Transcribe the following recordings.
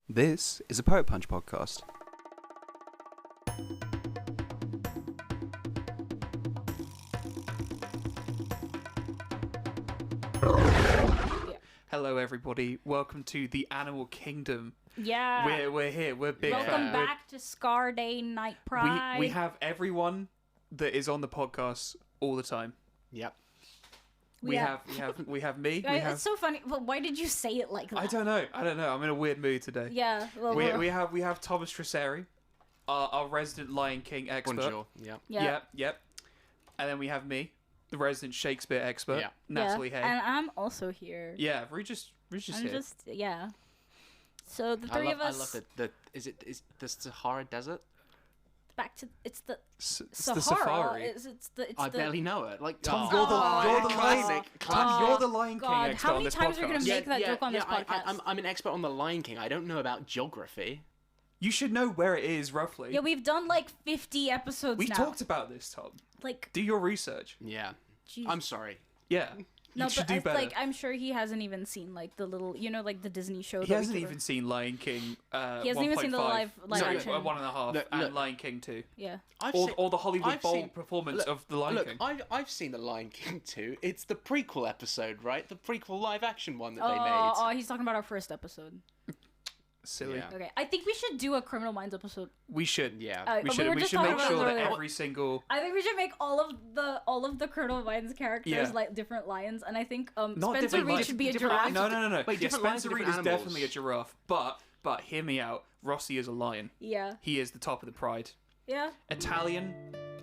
This is a Poet Punch podcast. Hello, everybody. Welcome to the Animal Kingdom. Yeah. We're here. We're big. Welcome back to Scarday Night Pride. We have everyone that is on the podcast all the time. Yep. We have me. It's so funny. Well, why did you say it like that? I don't know. I'm in a weird mood today. Yeah. Well, We have Thomas Treseri, our resident Lion King expert. Bonjour. Yep. Yep. And then we have me, the resident Shakespeare expert, Yeah. Natalie Hay. And I'm also here. Yeah, we're just here. Yeah. So the three of us. I love it. Is the Sahara Desert? Back to it's the It's Sahara. the safari. It's the. I barely know it. Like Tom, oh. you're the classic. Tom, you're the Lion King God, expert how on many this times are we podcast. gonna make that joke on this podcast? I'm an expert on the Lion King. I don't know about geography. You should know where it is roughly. Yeah, we've done like 50 episodes We now. talked about this, Tom. Like, Do your research. Yeah. jeez. I'm sorry. Yeah. No, you should but do better. like I'm sure he hasn't even seen like the little, like the Disney show. He hasn't even seen Lion King. He hasn't even seen the 1.5. live Sorry, action. 1.5, and Look. Lion King 2. Yeah. Or the Hollywood Bowl performance of the Lion King. I've seen the Lion King 2. It's the prequel episode, right? The prequel live action one that they made. Oh, he's talking about our first episode. Silly. Yeah. Okay, I think we should do a Criminal Minds episode. We should. Yeah. We but should. we were We just should talking make about sure it that earlier. every single. I think we should make all of the Criminal Minds characters Yeah. like different lions, and I think Not Spencer different Reed lions. should be a Different giraffe. lions. No. Wait, Yeah, different lions Spencer are Reed is different animals. definitely a giraffe, but hear me out. Rossi is a lion. Yeah, He is the top of the pride. yeah. Italian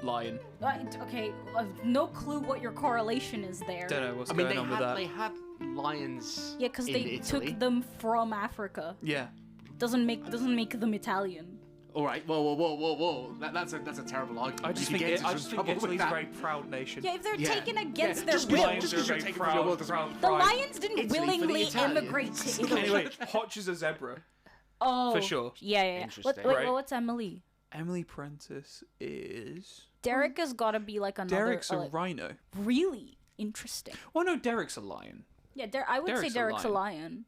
lion. Okay, I've no clue what your correlation is there. Don't know what's I mean, going on with they that. had lions. Yeah, because in they Italy. took them from Africa. Yeah. Doesn't make them Italian. All right. Whoa. That's a terrible argument. I just You think get into some trouble with Italy's a that. very proud nation. Yeah, if they're Yeah. taken against Yeah, their just will. because- Lions just are because very you're taken from your will doesn't proud mean- The pride. lions didn't Italy for the willingly Italians. immigrate to Italy. Anyway, Hotch is a zebra. Oh, For sure. Yeah. Interesting. Wait, Right. what's Emily? Emily Prentice is... Derek has got to be like another. Derek's a like, rhino. really interesting. Well, no, Derek's a lion. Yeah, I would say Derek's a Derek's a lion.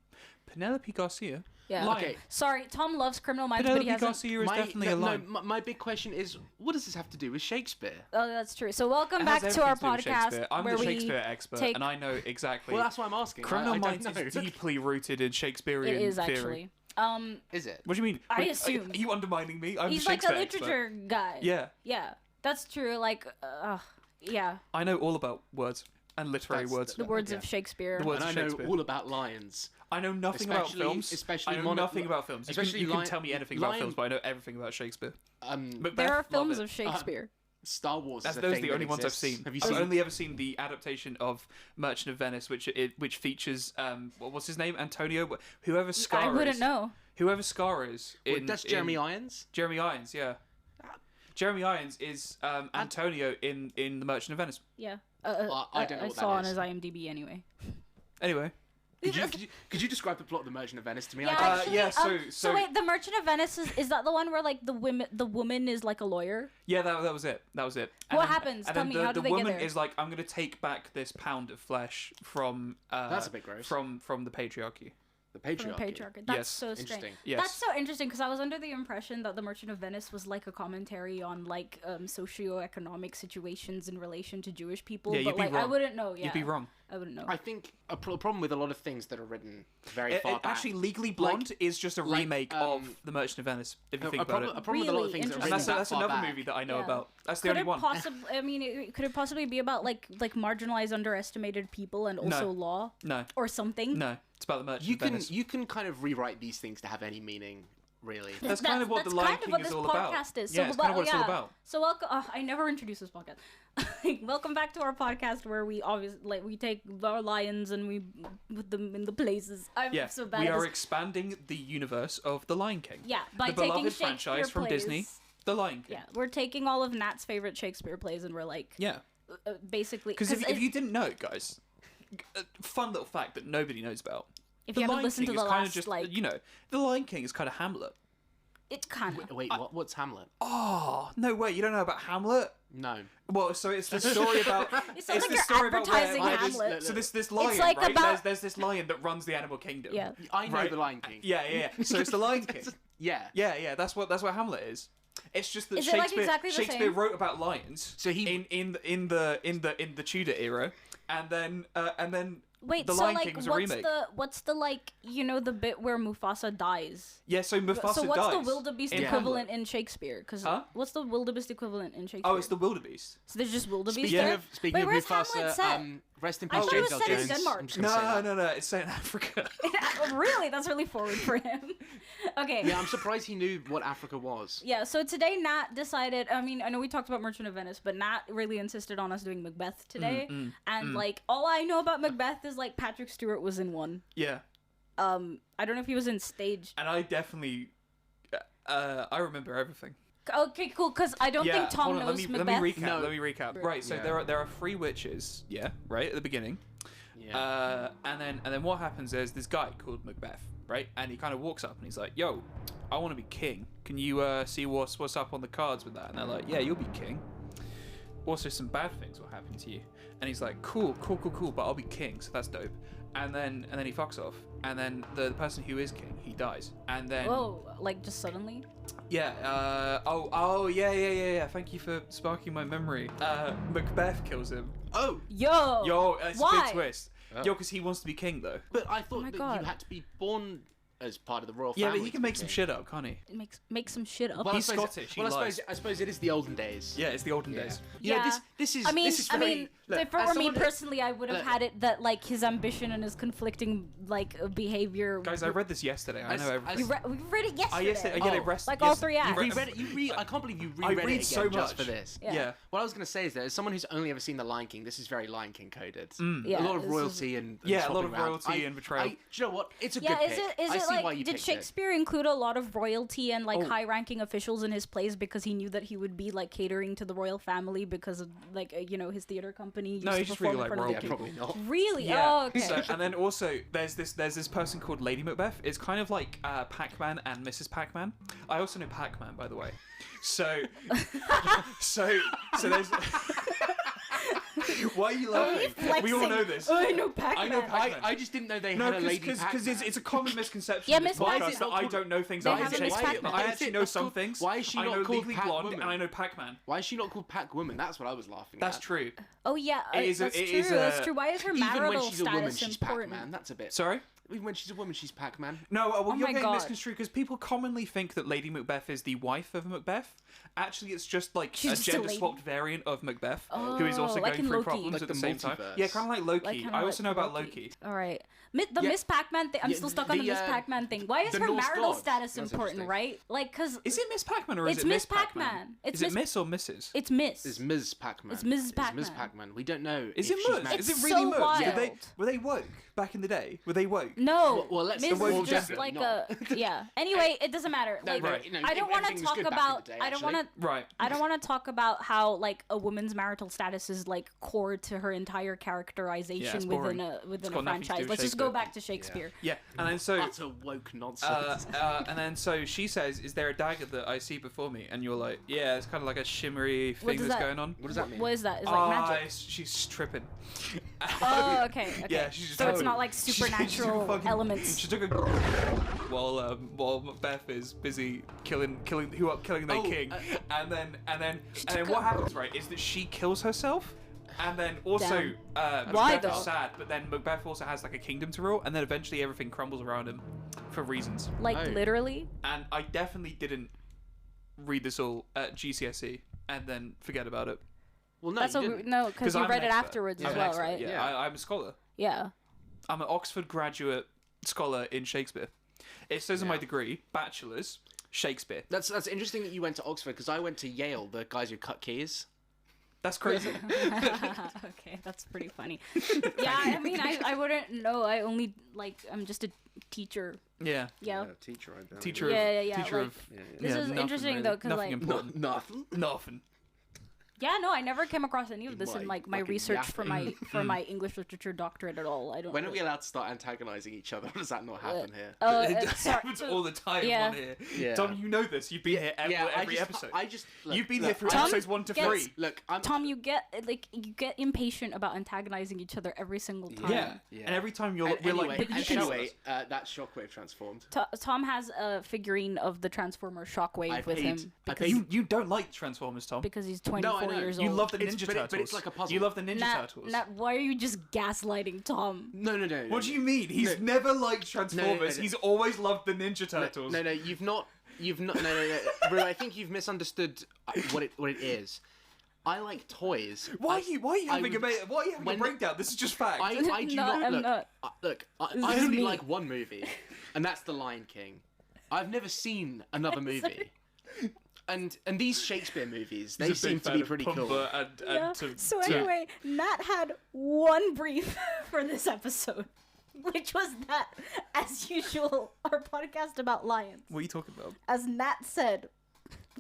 Penelope Garcia. Yeah. Lion. Okay. Sorry, Tom loves Criminal Minds, but Penelope he hasn't. Garcia is definitely a lion. My big question is, what does this have to do with Shakespeare? Oh, that's true. So welcome It back has to our everything to do with podcast Shakespeare. I'm where the we Shakespeare expert, take. and I know exactly. Well, that's why I'm asking. Criminal I Minds don't know. is deeply rooted in Shakespearean It is theory. actually. Is it? What do you mean? I Wait, assume. Are you undermining me? I'm He's the like a Shakespeare literature expert. guy. Yeah. Yeah, that's true. Like, yeah, I know all about words and literary That's words. the words Yeah. of Shakespeare. The words And I of know Shakespeare. all about lions. I know nothing about Especially- films. especially I know mono- nothing about films. especially You can lion- tell me anything about lion- films, but I know everything about Shakespeare. Macbeth, There are love films it. of Shakespeare. Star Wars. Those is a are thing the that only ones I've exists. seen. Have you I've seen? only ever seen the adaptation of Merchant of Venice, which features what's his name, Antonio, whoever Scar I is. wouldn't know. Whoever Scar is. That's Jeremy Irons. Jeremy Irons, yeah. Jeremy Irons is Antonio in The Merchant of Venice. Yeah. I don't know I what that saw on is. his IMDb anyway. Anyway. Could you describe the plot of The Merchant of Venice to me? Yeah, I actually, yeah, so- wait, the Merchant of Venice is that the one where like the woman is like a lawyer? Yeah, that was it. That was it. What happens? And Tell then me, how do the they get woman there? is like, I'm going to take back this pound of flesh from... That's a bit gross. From the patriarchy. the From patriarchy. the patriarchy. That's Yes. so strange. Interesting. Yes. That's so interesting because I was under the impression that The Merchant of Venice was like a commentary on like socioeconomic situations in relation to Jewish people. Yeah, you'd but be like I wrong. wouldn't know. Yeah, You'd be wrong. I wouldn't know. I think a problem with a lot of things that are written very far back. Actually, Legally Blonde is just a remake of The Merchant of Venice, if you think about it. A problem with a lot of Really things that are And written that's that far another back. movie that I know Yeah. about. That's the could only it one. possibly? I mean, could it possibly be about like marginalized, underestimated people and also law No. or something? No, it's about The Merchant You of can Venice. you can kind of rewrite these things to have any meaning, really. That's kind of what The Lion King is all about. Podcast is. Yeah, it's kind of what it's all about. So welcome. I never introduced this podcast. Welcome back to our podcast where we obviously we take our lions and we put them in the places. I'm Yeah, so bad. we at are this. expanding the universe of The Lion King. Yeah, by the taking beloved Shakespeare franchise from plays. Disney, The Lion King. Yeah, we're taking all of Nat's favorite Shakespeare plays and we're like, Yeah. basically. Because if you didn't know, guys, a fun little fact that nobody knows about. if The you haven't Lion listened King to the is kind last of just, The Lion King is kind of Hamlet. It kind of. Wait, what's Hamlet? Oh no, wait, you don't know about Hamlet? No. Well, so it's the story about. It sounds like the you're story about where- advertising Hamlet. So this lion, like right? about- There's this lion that runs the animal kingdom. Yeah. I know Right. the Lion King. Yeah. So it's the Lion King. Yeah. Yeah. That's what Hamlet is. It's just that Is it, like, Shakespeare exactly the Shakespeare same? wrote about lions. So he- in the Tudor era, and then Wait, the so Lion like, King was a what's remake. the like, the bit where Mufasa dies? Yeah, so Mufasa So what's dies the wildebeest in equivalent Hamlet. in Shakespeare? Because Huh? what's the wildebeest equivalent in Shakespeare? Oh, it's the wildebeest. So there's just wildebeest Speaking there. of Wait, where's Hamlet Mufasa, set? rest in I peace, thought it James was Earl set in Jones. Denmark. I'm just gonna say that. No, it's set in Africa. Really, that's really forward for him. Okay. Yeah, I'm surprised he knew what Africa was. Yeah, so today Nat decided, I mean, I know we talked about Merchant of Venice, but Nat really insisted on us doing Macbeth today. And like, all I know about Macbeth is like Patrick Stewart was in one. Yeah, I don't know if he was in stage. and I definitely, I remember everything. Okay, cool, because I don't think Tom hold on, knows let Macbeth. me recap. No. Let me recap. Right, so Yeah. there are three witches. Yeah, right at the beginning. Yeah. And then what happens is this guy called Macbeth, right? And he kind of walks up and he's like, "Yo, I want to be king. Can you see what's up on the cards with that?" And they're like, "Yeah, you'll be king. Also, some bad things will happen to you." And he's like, "Cool, but I'll be king, so that's dope." And then he fucks off. And then the person who is king, he dies. And then Whoa, like just suddenly? yeah, yeah. Thank you for sparking my memory. Macbeth kills him. Oh, Yo, it's a Why? big twist. Yo, because he wants to be king though. but I thought my that God. you had to be born as part of the royal Yeah, family. but he to can be make some king. shit up, can't he? Make some shit up. Well, He's I suppose, Scottish, he Well, lies. I suppose it is the olden days. Yeah, it's the olden Yeah. days. You know, Yeah. this is. I mean, this is very, look, if it as were me someone that- personally, I would have look. had it that like his ambition and his conflicting like behavior. Guys, I read this yesterday. I As- know everything. as- We read it yesterday. I get it. Oh, Rest. like all yes, three you acts. You read- read it. I can't believe you I reread read it so again just much. for this. Yeah. What I was going to say is that as someone who's only ever seen The Lion King, this is very Lion King coded. Yeah, a lot of this royalty and Yeah, a lot swapping of around. royalty and betrayal. Do you know what? It's a Yeah, good is pick. it I see why you did picked Shakespeare include a lot of royalty and like Oh. high-ranking officials in his plays because he knew that he would be like catering to the royal family because of like his theater company used No, he to just perform really in liked front of it? the Yeah, royalty. king. probably not. Really? Yeah. Oh, okay. So, and then also there's this person called Lady Macbeth. It's kind of like Pac-Man and Mrs. Pac-Man. I also know Pac-Man, by the way. So there's. Why are you laughing? We all know this. Oh, I know Pac-Man. I know Pac-Man. I just didn't know they No, had a lady because Pac-Man. it's a common misconception Yeah, in this Miss Pac- podcast Why is it that not I called- don't know things They about have a Miss Shakespeare. Pac-Man. I That's actually it, know that's some called- things. why is she I not know called Legally Pac Blonde Woman? and I know Pac-Man. Why is she not called Pac Woman? That's what I was laughing That's at. true. Oh yeah, It is a- that's it true. is a- That's true. Why is her Even marital when she's a woman, status she's important? Pac-Man. That's a bit. Sorry? Even when she's a woman, she's Pac-Man. No, well, Oh you're my getting God. misconstrued because people commonly think that Lady Macbeth is the wife of Macbeth. Actually, it's just like She's a just a gender-swapped variant of Macbeth, who is Oh, also like going in through Loki. problems Like at the the same time. multiverse. Yeah, kind of like Loki. Like, kinda I also like know about Loki. All right. The Yeah. Miss Pac-Man thing. I'm Yeah, still stuck on the the, Miss Pac-Man thing. Why is the her Norse marital god. status That's important, interesting. right? Like, cause Is it Miss Pac-Man or is it's it Miss Pac-Man? Pac-Man. It's Is it Miss- Miss or Mrs.? it's Miss. It's Ms. Pac-Man. It's Mrs. It's Ms. Pac-Man. Pac-Man. We don't know. Is if it she's Mus? married. Is it It's really so Mus? wild. Were they woke back in the day? Were they woke? No. Well, let's Miss well, is just definitely like not. yeah. Anyway, it doesn't matter. No, Like, right, no, I don't want to everything was talk good back in about. the day, I don't want to. Right. I don't want to talk about how like a woman's marital status is like core to her entire Yeah, characterization it's within boring. a got nothing to do franchise. with Let's just go Shakespeare. back to Shakespeare. Yeah, and then so Utter woke nonsense. and then so she says, "Is there a dagger that I see before me?" And you're like, "Yeah, it's kind of like a shimmery What thing does that's that- going on." What does that mean? What is that? It's like magic. She's tripping. Oh, okay. Okay. Yeah, she's just so it's totally- not like she supernatural fucking- elements. She took a while Macbeth is busy killing their Oh, king, and then took what a- happens, right, is that she kills herself. And then also, Why, Macbeth though? is sad, but then Macbeth also has like a kingdom to rule, and then eventually everything crumbles around him for reasons. Like Oh. literally. And I definitely didn't read this all at GCSE and then forget about it. Well, no, That's you what didn't. no, because you I'm read an it expert. afterwards I'm as an well, expert, right? Yeah, Yeah. I'm a scholar. Yeah. I'm an Oxford graduate scholar in Shakespeare. It says in my Yeah. degree, bachelor's, Shakespeare. That's interesting that you went to Oxford because I went to Yale, the guys who cut keys. That's crazy. Okay, that's pretty funny. Yeah, I mean, I wouldn't know. I only like I'm just a teacher. Yeah. Yeah. Teacher, I don't Teacher Yeah, of yeah, yeah, teacher like- of This is nothing interesting, really. though, 'cause, nothing like- important. Nothing. Nothing. Yeah, no, I never came across any of this in Like, my fucking research for yapping. my English literature doctorate at all. I don't. When are we allowed to start antagonizing each other? Or does that not happen here? It happens all the time yeah. on here. Yeah. Tom, you know this. You've been here every episode. Look, You've been look, here through Tom episodes 1 to gets- 3. Look, Tom, you get impatient about antagonizing each other every single time. Yeah. And every time we're anyway, like, and shout anyway, us. that Shockwave transformed. Tom has a figurine of the Transformer Shockwave with him You don't like Transformers, Tom. because he's I 24 know. years You old. love the It's- Ninja but Turtles. it's like a puzzle. You love the Ninja Turtles. Nat, why are you just gaslighting Tom? No. What do you mean? He's never liked Transformers. no. He's always loved the Ninja Turtles. No, you've not. No. Bro, I think you've misunderstood what it is. I like toys. Why are you having a when- breakdown? This is just fact. I do No, not. I'm Look, not. I is only me. like one movie, and that's The Lion King. I've never seen another movie. And these Shakespeare movies, they seem to be pretty cool. Yeah. So anyway, Nat had one brief for this episode, which was that, as usual, our podcast about lions. What are you talking about? As Nat said,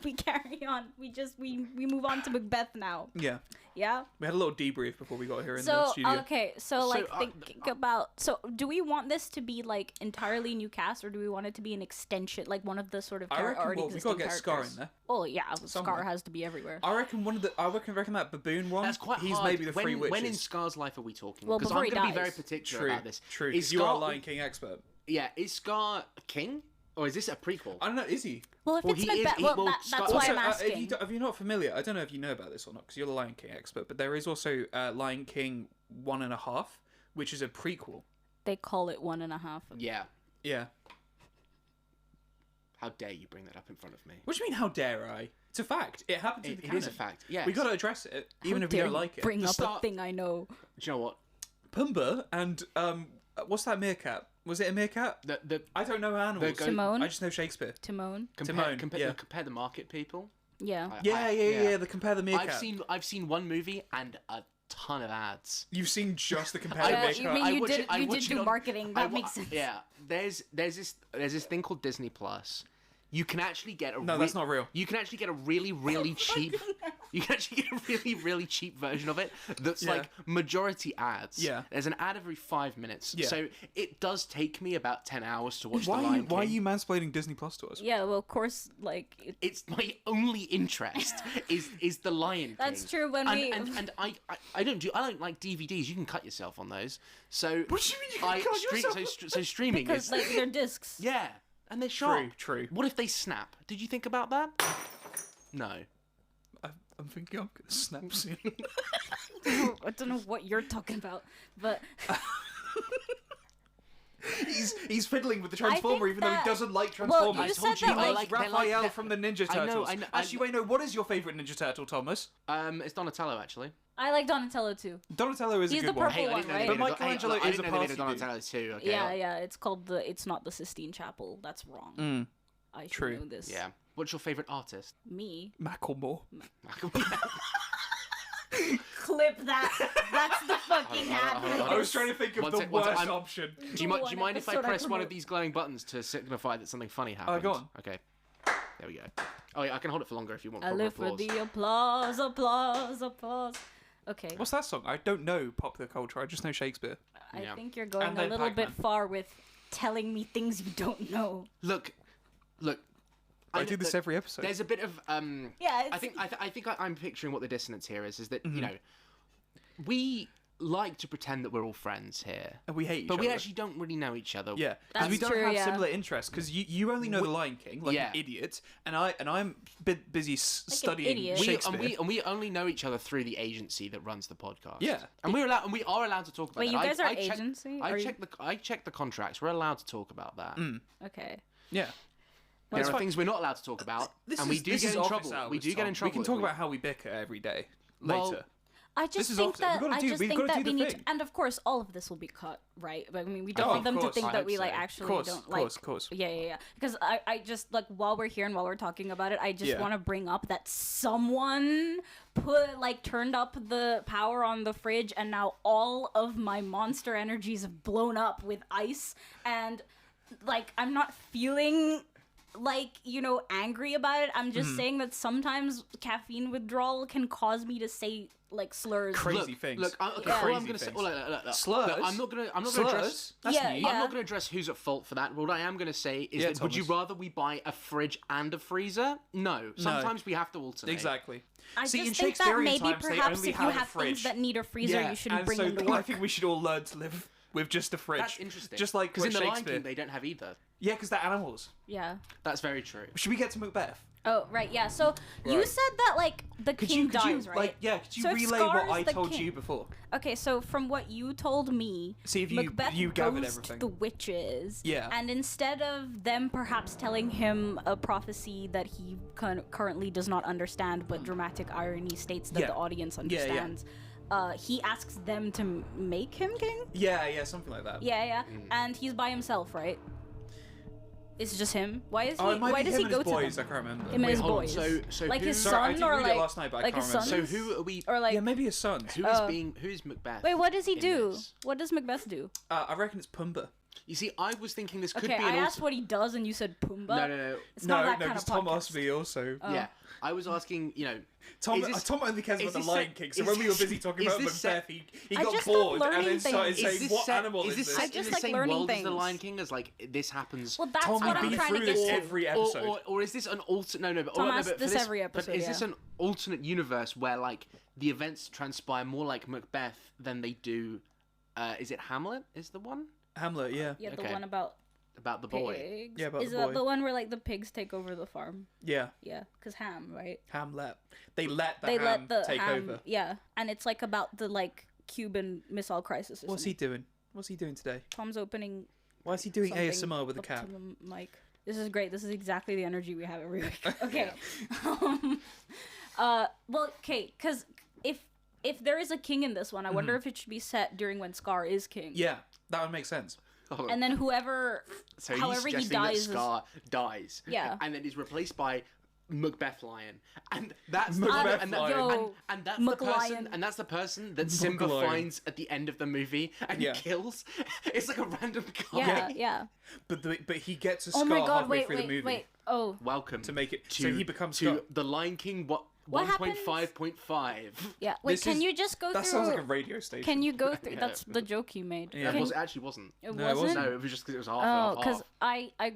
we carry on. We move on to Macbeth now. Yeah. Yeah. We had a little debrief before we got here in the So studio. okay, so like thinking about, so do we want this to be like entirely new cast, or do we want it to be an extension, like one of the sort of I reckon already we've existing got to get Scar characters? in there. Oh yeah, Somewhere. Scar has to be everywhere. I reckon that baboon one. That's quite he's hard. maybe the three witches. When in Scar's life are we talking? Well, Because before I'm he going to be very dies. particular True, about this. true. Is Because you are a Scar? Lion King expert. Yeah, is Scar a king, or is this a prequel? I don't know. Is he? Well, if Well, it's he is- Macbeth, he- well, well, that's Scar- why Also, I'm asking. if you're not familiar, I don't know if you know about this or not, because you're the Lion King expert. But there is also Lion King 1.5, which is a prequel. They call it 1.5. Yeah. Yeah. How dare you bring that up in front of me? What do you mean? How dare I? It's a fact. It happens in the It is a canon. fact. Yeah. We got to address it, even if we don't like it. Bring The up start- a thing I know. Do you know what? Pumbaa and what's that meerkat? Was it a meerkat? The I don't know animals. go- Timon. I just know Shakespeare. Timon. Timon, yeah. compare the market people. Yeah. Yeah. The compare the meerkat. I've seen one movie and a ton of ads. You've seen just the compare I the Yeah, meerkat. you mean I you watch did it- I you watch did it do on- marketing? That makes sense. Yeah, there's this thing called Disney Plus. You can actually get a No, that's not real. You can actually get a really cheap. You can actually get a really cheap version of it that's Yeah. like majority ads. Yeah. There's an ad every 5 minutes. Yeah. So it does take me about 10 hours to watch Why The are Lion you why are King. you mansplaining Disney Plus to us? Yeah, well, of course, like It's my only interest is the Lion King. That's true, when and, we- and I don't like DVDs. You can cut yourself on those. So What do you mean you can cut yourself? So streaming because is like they're discs. yeah, and they're sharp. True. What if they snap? Did you think about that? No. I'm thinking I'm gonna snap soon. I don't know what you're talking about, but he's fiddling with the Transformer, think even though he that- doesn't like well, Transformers. you I told said you that, I like- like Raphael that- from the Ninja I know, Turtles. I know, Actually, wait, no. What is your favorite Ninja Turtle, Thomas? It's Donatello actually. I like Donatello too. Donatello is He's a the good one. purple one, right? But Michelangelo I is didn't a know they made party dude. Donatello too. Okay. Yeah, it's called it's not the Sistine Chapel. That's wrong. I should True. know this. Yeah. What's your favorite artist? Me. Macklemore. Clip that. That's the fucking ad. hold on. I was trying to think of One the sec, one sec, worst I'm- option. Do you mind if I episode I press one of promote. these glowing buttons to signify that something funny happened? go on. Okay. There we go. Oh yeah, I can hold it for longer if you want. I proper live for applause. the applause. Okay. What's that song? I don't know popular culture. I just know Shakespeare. I Yeah. think you're going And a then little bit Pac-Man. far with telling me things you don't know. Look. I do this every episode. There's a bit of Yeah, I think I'm picturing what the dissonance here is that you know we like to pretend that we're all friends here, And we hate each but other. we actually don't really know each other. Yeah, because we That's don't true, have yeah. similar interests. Because you only know the Lion King, like Yeah. an idiot, and I'm busy studying idiot. Shakespeare. And we only know each other through the agency that runs the podcast. Yeah. and we are allowed to talk about. Wait, that. you guys are I checked- agency? I Are you- checked the contracts. We're allowed to talk about that. Okay. Yeah. There It's are fine. things we're not allowed to talk about, and we do this get is in office trouble. hours, We do get in Tom. trouble. We can if talk about how we bicker every day Well, later. I just is think often- that we've gotta do- we've gotta do the we need thing. to, and of course all of this will be cut, right? But I mean, we don't Oh, want of them to course. think I that hope we like so. actually Course, don't like. course. Yeah. Because I just like while we're here and while we're talking about it, I just Yeah. want to bring up that someone turned up the power on the fridge, and now all of my monster energies have blown up with ice, and like I'm not feeling like, angry about it. I'm just saying that sometimes caffeine withdrawal can cause me to say like slurs. Crazy things. Look, all I'm gonna say. Look, Slurs? Look, I'm not gonna Slurs? address. That's Yeah, new. yeah. I'm not gonna address who's at fault for that. What I am gonna say is Yeah, that would you Thomas. rather we buy a fridge and a freezer? No. Sometimes we have to alternate. Exactly. I See, in just think that Shakespearean maybe times, they perhaps only if you have a have things fridge. that need a freezer, you shouldn't and bring so them to I work. think we should all learn to live with just a fridge. That's interesting. Just like because in what the Lion Shakespeare. King they don't have either. Yeah, because they're animals. Yeah. That's very true. Should we get to Macbeth? Oh, right, yeah. So you Right. said that like the king dies, you, right? could you So if relay Scar what is I the told king- you before? Okay, so from what you told me, See if Macbeth you gathered goes everything. to the witches. Yeah. And instead of them perhaps telling him a prophecy that he currently does not understand, but dramatic irony states that Yeah. the audience Yeah, yeah. understands, he asks them to make him king? Yeah, something like that. Yeah. And he's by himself, right? It's just him? Why is he? Oh, it might why be does him he and go his boys. to I them? can't remember. Him and Wait, his hold on. boys. So like his who- Sorry, I son did or read it like last night, but I like can't his remember. son? So who are we? Or like Yeah, maybe his sons. Who's Macbeth? wait, what does he in do? this? What does Macbeth do? I reckon it's Pumbaa. You see, I was thinking this could Okay, be I an asked what he does, and you said Pumbaa. No. It's not that kind because of Tom podcast. asked me also. Oh. Yeah, I was asking. Tom, is this- Tom only cares is about the this Lion set- King, so is when we were this- busy talking is about this set- Macbeth, he I got just stopped bored and then learning started things. saying, "What animal is this this?" set I in just the like same learning world as the things. Lion King? As like this happens. Well, that's Tom, what you've I'm been trying to through get this to. every episode. Or is this an alternate? No, but Tom no, asks but for this every But episode, is this yeah. an alternate universe where like the events transpire more like Macbeth than they do? Is it Hamlet? Is the one Hamlet, yeah. Yeah, the Okay. one about about the boy? pigs. Yeah, about Is the that boy. the one where like the pigs take over the farm? Yeah, Yeah, because ham, right? Hamlet. They let the They ham let the take ham. over. Yeah, and it's like about the like Cuban Missile Crisis. What's he doing? What's he doing today? Tom's opening. Why is he doing something ASMR with a up cat? to the mic. This is great. This is exactly the energy we have every week. Okay. Well, okay, because if there is a king in this one, I wonder if it should be set during when Scar is king. Yeah, that would make sense. Hold on. And then whoever, So he's however he suggesting dies, that Scar dies. Yeah. And then he's replaced by Macbeth Lion, and that's Macbeth and, Lion. Yo, and that's Muck the person, Lion. and that's the person that Simba Lion. finds at the end of the movie and Yeah. kills. It's like a random guy. yeah. But he gets a Oh scar my God! halfway Wait, through the movie wait. Oh, Welcome to make it to so he becomes to Scar. the Lion King. What What happens? 1.5.5. yeah. Wait, This can is- you just go That through? sounds like a radio station. Can you go through? Yeah. That's the joke you made. Yeah. Can- It actually wasn't. It No, it wasn't. No, it was just because it was half Oh, and because half.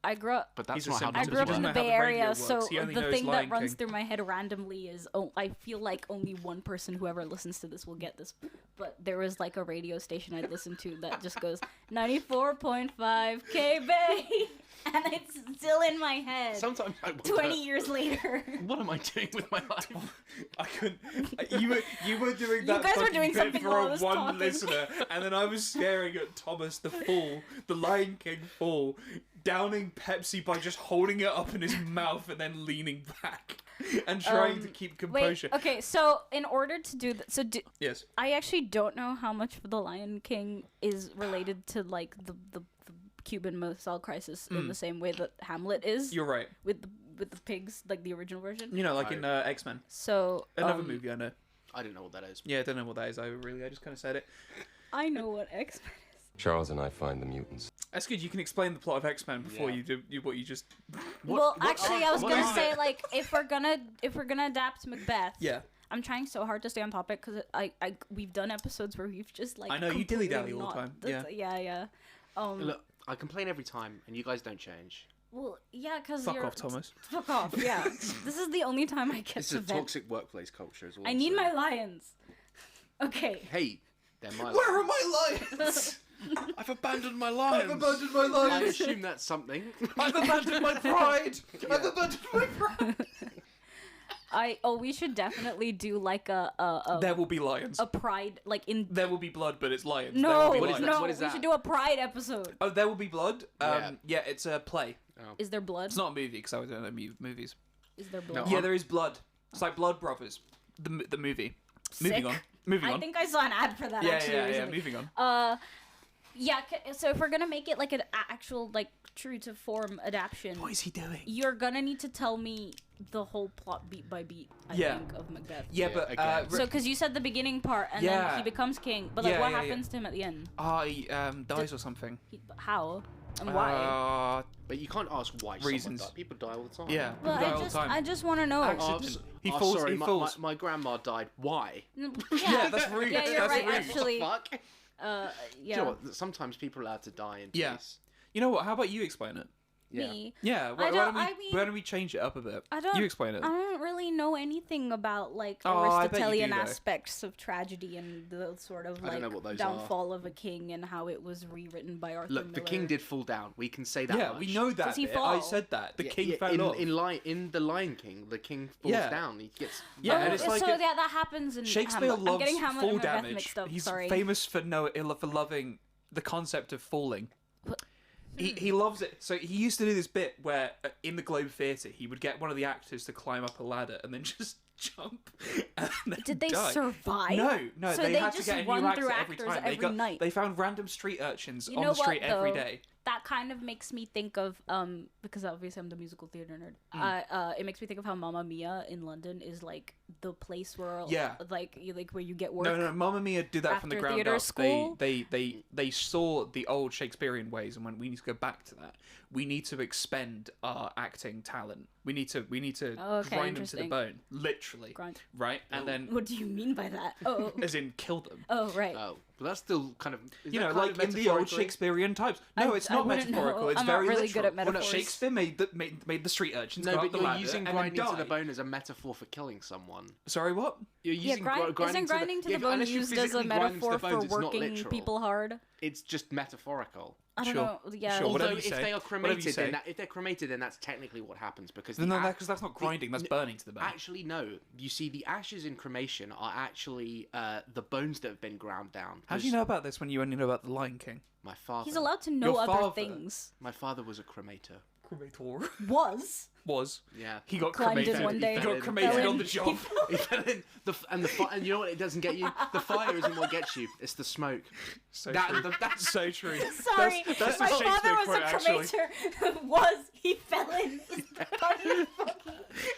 I grew up. But that's He's a not how simpleton. I He grew up doesn't in the know how Bay the radio Area, works. so He only the knows thing that Lion runs King. through my head randomly is, I feel like only one person, whoever listens to this, will get this. But there was like a radio station I'd listen to that just goes 94.5 KB, and it's still in my head. Sometimes I wonder, 20 years later. what am I doing with my life? I couldn't. You were doing that. guys were fucking doing bit something for while I a was one talking. listener, and then I was staring at Thomas the Lion King fool, downing Pepsi by just holding it up in his mouth and then leaning back and trying to keep composure. Wait, okay, so in order to do that, Yes. I actually don't know how much of the Lion King is related to like the Cuban Missile Crisis in the same way that Hamlet is You're right. with the pigs, like the original version. You know, like in X-Men. So Another movie I know. I don't know what that is. Yeah, I don't know what that is. I just kind of said it. I know what X-Men is. Charles and I find the mutants. That's good. You can explain the plot of X-Men before Yeah. you do what you just. Well, what actually, are- I was what gonna is say it? like if we're gonna adapt Macbeth. Yeah. I'm trying so hard to stay on topic because we've done episodes where we've just like. I know, you completely dilly-dally all the not- time, that's- yeah. Look, I complain every time, and you guys don't change. Well, yeah, because Fuck you're. off, Thomas. Fuck off. Yeah. This is the only time I get This to is a vent. toxic workplace culture. Is all I I'm need saying. my lions. Okay. Hey, they're my. Where are my lions? I've abandoned my lions. I've abandoned my I lions. assume that's something. I've abandoned my pride. I've abandoned my pride. We should definitely do like a There will be lions. pride like in. There will be blood, but it's lions. There No, will be What is lions. that? no, What is we that? should do a pride episode. Oh, there will be blood. Yeah. Yeah, it's a play. Is there blood? It's not a movie because I don't know movies. Is there blood? Yeah, there is blood. It's like Blood Brothers, the movie. Moving Sick. on. Moving I on. think I saw an ad for that Yeah, actually yeah. recently. Moving on. Yeah. So if we're gonna make it like an actual like true to form adaptation, What is he doing? you're gonna need to tell me the whole plot beat by beat. I Yeah. think of Macbeth. Yeah, Yeah, but again. So, because you said the beginning part, and Yeah. then he becomes king, but like, Yeah, what yeah, yeah. happens to him at the end? he dies or something. How? And why? But you can't ask why Reasons. someone died. People die all the time. Yeah, Well, people die all the time. I just want to know. Accident. He falls. Sorry, He falls. my grandma died. Why? Yeah, that's rude. Yeah, you're That's right. rude. Actually, Fuck. yeah. Do you know what? Sometimes people are allowed to die in Yeah. peace. You know what? How about you explain it? Yeah. Me. Yeah. Why don't- don't we? I mean- why don't we change it up a bit? I don't. You explain it. I don't really know anything about like Oh, I bet you Aristotelian do, though. aspects of tragedy and the sort of I don't know like what those downfall of a king and how it was rewritten by Arthur Look, the Miller. king did fall down. We can say that Yeah, much. we know that. Does he bit. fall? I said that. The Yeah, king yeah, fell off. in the Lion King, the king falls Yeah. down. He gets Yeah, Oh, and it's like so a- yeah, that happens in Shakespeare Hamlet. I'm loves getting Hamlet fall and Macbeth damage. mixed up. He's Sorry. famous for loving the concept of falling. He loves it. So he used to do this bit where in the Globe Theatre he would get one of the actors to climb up a ladder and then just jump. And then Did they die. survive? No. So they they had to just get a run new actor through every actors time. every night. They found random street urchins You on know the street what, every though? day. That kind of makes me think of because obviously I'm the musical theater nerd. It makes me think of how Mamma Mia in London is like the place where like where you get work. No, Mamma Mia did that from the after ground theatre up. school? They saw the old Shakespearean ways and went, we need to go back to that. We need to expend our acting talent. We need to Oh, okay, grind them to the interesting. bone, literally. Grind. Right, and then What do you mean by that? Oh, as in kill them. oh, right. Oh, but that's still kind of. You know, like in the old Shakespearean types. No, it's I not wouldn't know. metaphorical. It's I'm not very really literal. good at Well, no, metaphors. Shakespeare made the street urchins No, go up but the you're ladder using and then grinding to die. the bone as a metaphor for killing someone. Sorry, what? You're Yeah, using isn't grinding to the bone unless you used as a physically grind them to metaphor the for bones, it's not working literal. people hard? It's just metaphorical. I don't Sure. know. Yeah. Sure, whatever Although you if say. they are Whatever you cremated, say. if they're cremated, then that's technically what happens because No, because that's not grinding. That's burning to the bone. Actually, no. You see, the ashes in cremation are actually the bones that have been ground down. How do you know about this when you only know about the Lion King? My father. He's allowed to know Your other father. things. My father was a cremator. Cremator Was. Yeah. he got Climbed in cremated. one day. He Fell got in. cremated Fell on in. the job. He fell in and you know what? It doesn't get you. The fire isn't what gets you. It's the smoke. So That- true. that's so true. Sorry, That's my a Shakespeare father was quote, a actually. cremator. He fell in. It's the funny fucking-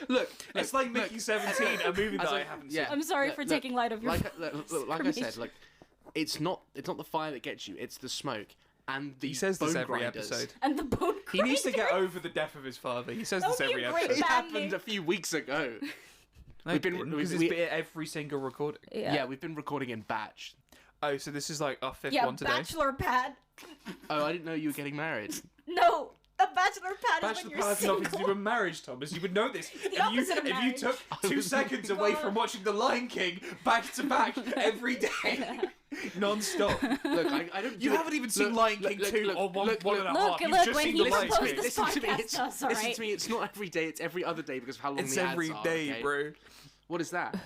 Look. It's like Mickey 17, a movie that As a- I haven't yeah. seen. I'm sorry Look, for look, taking light of your. Like I said, like it's not the fire that gets you. It's the smoke and the He says this bone every grinders. episode. And the bone. He needs to get grinder. over the death of his father. He says That this would be every a great episode. It band happened name. a few weeks ago. No, We've been- because we- it's been every single recording. Yeah, we've been recording in batch. Oh, so this is like our fifth Yeah, one today. bachelor pad. Oh, I didn't know you were getting married. No, a bachelor pad is Bachelor when you're pad has nothing to do single. with marriage, Thomas. You would know this. The opposite of If you marriage. took 2 seconds away from watching The Lion King back to back every day, non-stop. Look, I don't. You do it- haven't even seen look, Lion look, King look, 2 look, or one look, and a look, half. Look, You've look, just when seen he The Lion proposed King. this Listen to me. podcast It's, to us, listen alright? to me. It's not every day. It's every other day because of how long It's the ads every are, day, okay? bro. What is that?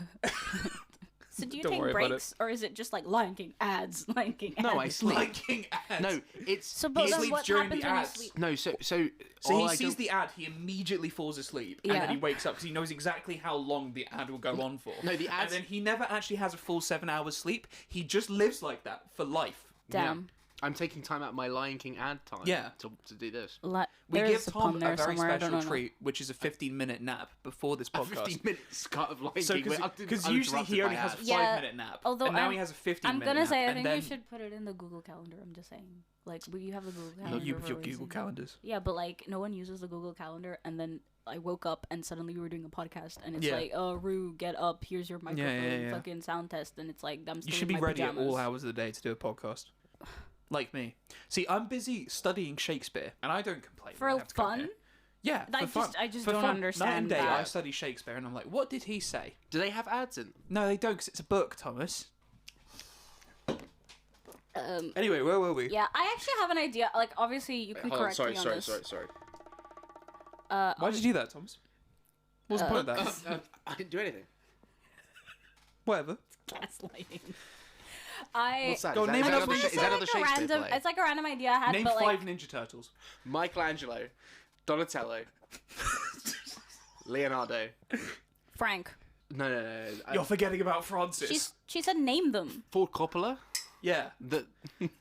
So do you Don't take worry about breaks, or is it just like Lion King ads? Lion King ads. No, I sleep. Lion King ads. No, it's So, but He then sleeps what during happens the when you ads. sleep? no. So So all he I sees don't- the ad, he immediately falls asleep, and Yeah. then he wakes up because he knows exactly how long the ad will go on for. No, the And ads- then he never actually has a full 7 hours sleep. He just lives like that for life. Damn. I'm taking time out of my Lion King ad time. Yeah. To do this. We There give is a Tom pun a there very somewhere, I don't special know. treat, which is a 15-minute nap before this A podcast. 15 minutes cut of Lion So King. because usually he only has a 5-minute nap, Although and now I'm- he has a 15-minute I'm nap. gonna say I and think then you should put it in the Google Calendar. I'm just saying, like, you have the Google Calendar. No, you with for your a Google reason. calendars. Yeah, but like no one uses the Google Calendar, and then I woke up and suddenly we were doing a podcast, and it's Yeah. like, oh, Rue, get up, here's your microphone, yeah. fucking sound test, and it's like I'm still You should in be my ready at all pajamas. hours of the day to do a podcast. Like me. See, I'm busy studying Shakespeare, and I don't complain. when I For have to come fun? here. Yeah, I for fun. just- I just For don't fun. Night understand and day, that. I study Shakespeare, and I'm like, what did he say? Do they have ads in? No, they don't, because it's a book, Thomas. Um, Anyway, where were we? yeah, I actually have an idea. Like, obviously, you can correct me on this. Sorry. Why did you do that, Thomas? What's the point of that? I didn't do anything. Whatever. Gaslighting. I. What's that? Go Is that- name is that another another Sha- Sha- It's is that like another a Shakespeare random. play? It's like a random idea I had, Name but 5 like Ninja Turtles. Michelangelo, Donatello, Leonardo. Frank. No. You're forgetting about Francis. She said name them. Ford Coppola. Yeah. The